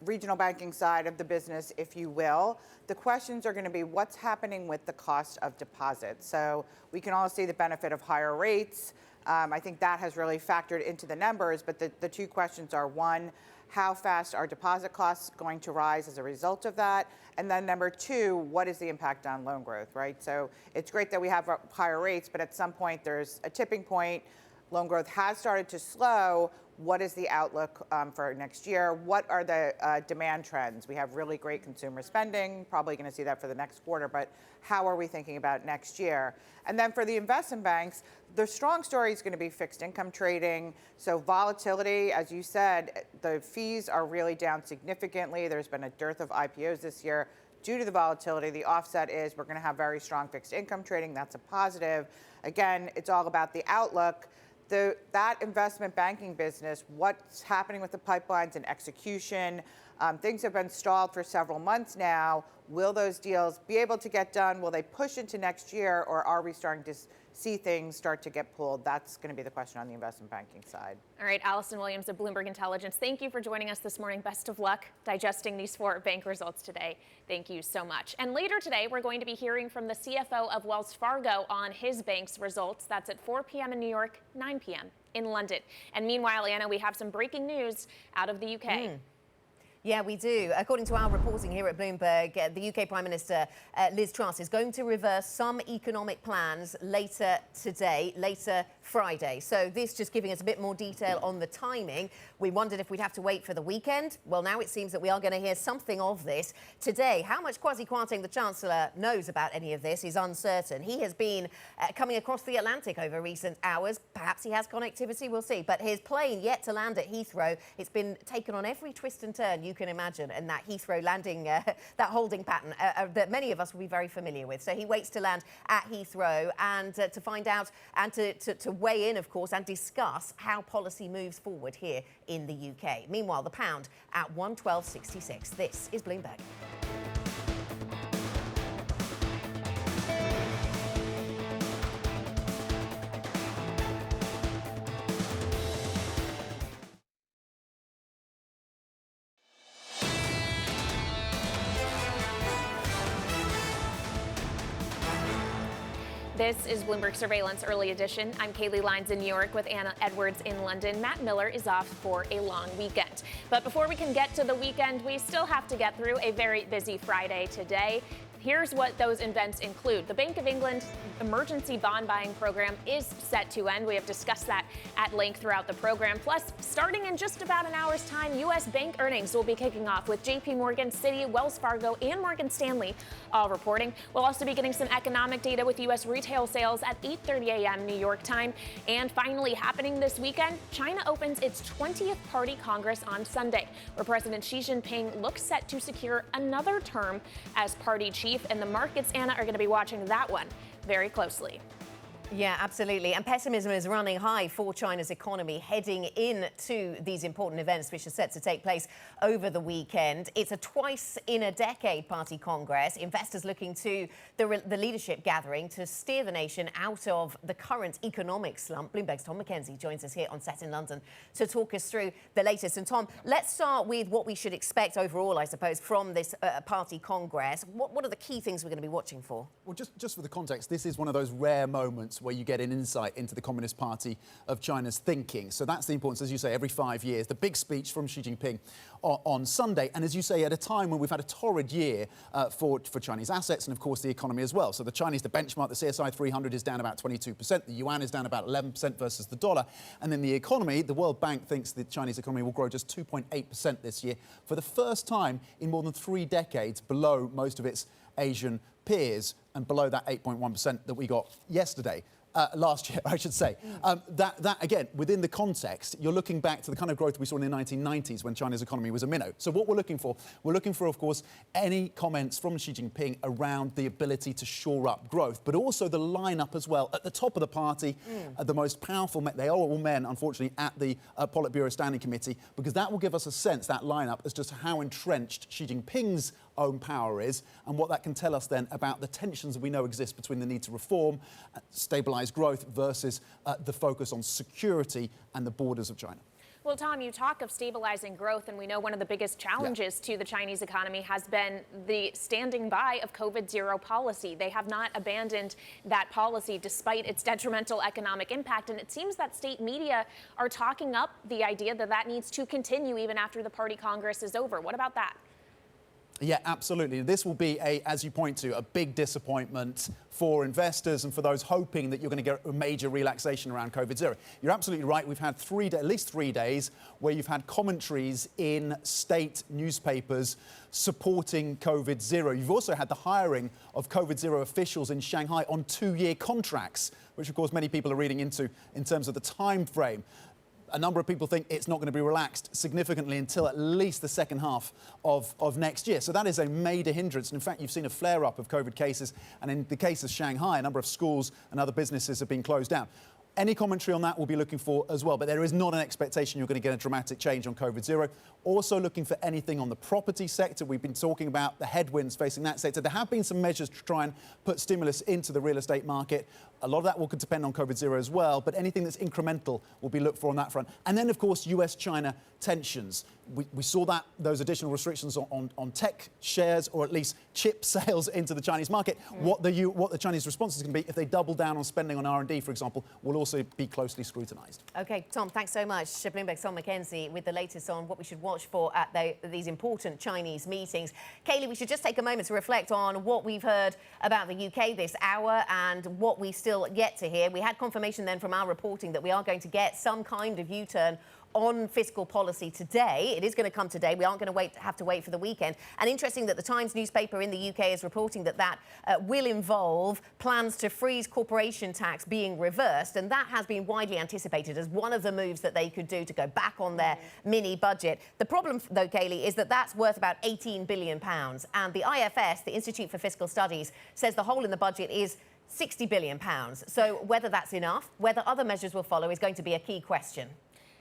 regional banking side of the business, if you will, the questions are going to be what's happening with the cost of deposits. So we can all see the benefit of higher rates. I think that has really factored into the numbers, but the two questions are, one, how fast are deposit costs going to rise as a result of that? And then number two, what is the impact on loan growth, right? So it's great that we have higher rates, but at some point there's a tipping point. Loan growth has started to slow. What is the outlook for next year? What are the demand trends? We have really great consumer spending, probably going to see that for the next quarter, but how are we thinking about next year? And then for the investment banks, the strong story is going to be fixed income trading. So volatility, as you said, the fees are really down significantly. There's been a dearth of IPOs this year due to the volatility. The offset is we're going to have very strong fixed income trading. That's a positive. Again, it's all about the outlook. That investment banking business, what's happening with the pipelines and execution, things have been stalled for several months now. Will those deals be able to get done? Will they push into next year, or are we starting to see things start to get pulled? That's going to be the question on the investment banking side. All right, Allison Williams of Bloomberg Intelligence, thank you for joining us this morning. Best of luck digesting these 4 bank results today. Thank you so much. And later today, we're going to be hearing from the CFO of Wells Fargo on his bank's results. That's at 4 p.m. in New York, 9 p.m. in London. And meanwhile, Anna, we have some breaking news out of the UK. Yeah, we do. According to our reporting here at Bloomberg, the UK Prime Minister Liz Truss is going to reverse some economic plans later today, later Friday. So this just giving us a bit more detail on the timing. We wondered if we'd have to wait for the weekend. Well, now it seems that we are going to hear something of this today. How much Kwasi Kwarteng, the Chancellor, knows about any of this is uncertain. He has been coming across the Atlantic over recent hours. Perhaps he has connectivity, we'll see. But his plane yet to land at Heathrow, it's been taken on every twist and turn you can imagine, and that Heathrow landing, that holding pattern that many of us will be very familiar with. So he waits to land at Heathrow and to find out and to weigh in, of course, and discuss how policy moves forward here in the UK. Meanwhile, the pound at 112.66. This is Bloomberg. This is Bloomberg Surveillance Early Edition. I'm Kailey Leinz in New York with Anna Edwards in London. Matt Miller is off for a long weekend. But before we can get to the weekend, we still have to get through a very busy Friday today. Here's what those events include. The Bank of England emergency bond buying program is set to end. We have discussed that at length throughout the program. Plus, starting in just about an hour's time, U.S. bank earnings will be kicking off with JP Morgan, Citi, Wells Fargo, and Morgan Stanley all reporting. We'll also be getting some economic data with U.S. retail sales at 8:30 a.m. New York time. And finally, happening this weekend, China opens its 20th Party Congress on Sunday, where President Xi Jinping looks set to secure another term as party chief. And the markets, Anna, are going to be watching that one very closely. Yeah, absolutely. And pessimism is running high for China's economy heading into these important events, which are set to take place over the weekend. It's a twice-in-a-decade party congress. Investors looking to the leadership gathering to steer the nation out of the current economic slump. Bloomberg's Tom McKenzie joins us here on set in London to talk us through the latest. And Tom, let's start with what we should expect overall, I suppose, from this party congress. What are the key things we're going to be watching for? Well, just for the context, this is one of those rare moments where you get an insight into the Communist Party of China's thinking. So that's the importance, as you say, every 5 years. The big speech from Xi Jinping on Sunday. And as you say, at a time when we've had a torrid year for Chinese assets and, of course, the economy as well. So the benchmark, the CSI 300 is down about 22%. The yuan is down about 11% versus the dollar. And then the economy, the World Bank thinks the Chinese economy will grow just 2.8% this year for the first time in more than 3 decades, below most of its Asian peers and below that 8.1% that we got yesterday. Last year, I should say. That again, within the context, you're looking back to the kind of growth we saw in the 1990s when China's economy was a minnow. So what we're looking for, of course, any comments from Xi Jinping around the ability to shore up growth, but also the lineup as well. At the top of the party, the most powerful men, they are all men, unfortunately, at the Politburo Standing Committee, because that will give us a sense, that lineup, as just how entrenched Xi Jinping's own power is, and what that can tell us then about the tensions that we know exist between the need to reform, stabilise growth versus the focus on security and the borders of China. Well, Tom, you talk of stabilizing growth, and we know one of the biggest challenges to the Chinese economy has been the standing by of COVID-0 policy. They have not abandoned that policy despite its detrimental economic impact, and it seems that state media are talking up the idea that that needs to continue even after the Party Congress is over. What about that? Yeah, absolutely. This will be, as you point to, a big disappointment for investors and for those hoping that you're going to get a major relaxation around COVID zero. You're absolutely right. We've had at least 3 days where you've had commentaries in state newspapers supporting COVID zero. You've also had the hiring of COVID zero officials in Shanghai on 2-year contracts, which of course many people are reading into in terms of the time frame. A number of people think it's not going to be relaxed significantly until at least the second half of next year. So that is a major hindrance. And in fact, you've seen a flare-up of COVID cases. And in the case of Shanghai, a number of schools and other businesses have been closed down. Any commentary on that we'll be looking for as well. But there is not an expectation you're going to get a dramatic change on COVID zero. Also looking for anything on the property sector. We've been talking about the headwinds facing that sector. There have been some measures to try and put stimulus into the real estate market. A lot of that will depend on COVID zero as well. But anything that's incremental will be looked for on that front. And then, of course, US-China tensions. We saw those additional restrictions on tech shares, or at least chip sales into the Chinese market. What the Chinese response is going to be if they double down on spending on R&D, for example, will also be closely scrutinised. OK, Tom, thanks so much. Bloomberg's Tom McKenzie with the latest on what we should watch for at these important Chinese meetings. Kailey, we should just take a moment to reflect on what we've heard about the UK this hour and what we still yet to hear. We had confirmation then from our reporting that we are going to get some kind of U-turn on fiscal policy today. It is going to come today. We aren't going to have to wait for the weekend. And interesting that the Times newspaper in the UK is reporting that will involve plans to freeze corporation tax being reversed. And that has been widely anticipated as one of the moves that they could do to go back on their mini budget. The problem, though, Kailey, is that that's worth about £18 billion. And the IFS, the Institute for Fiscal Studies, says the hole in the budget is £60 billion. So whether that's enough, whether other measures will follow, is going to be a key question.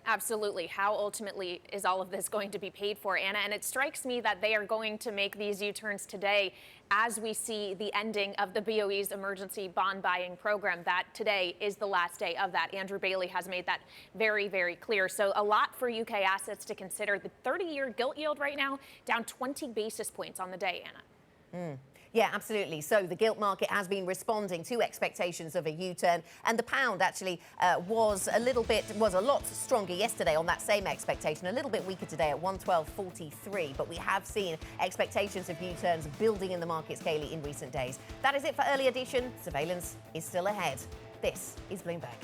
Absolutely. How ultimately is all of this going to be paid for, Anna? And it strikes me that they are going to make these U-turns today as we see the ending of the BOE's emergency bond buying program, that today is the last day of that. Andrew Bailey has made that very, very clear. So a lot for UK assets to consider. The 30-year gilt yield right now down 20 basis points on the day, Anna. Yeah, absolutely. So the gilt market has been responding to expectations of a U-turn, and the pound actually was a lot stronger yesterday on that same expectation, a little bit weaker today at 112.43, but we have seen expectations of U-turns building in the markets, Kailey, in recent days. That is it for Early Edition. Surveillance is still ahead. This is Bloomberg.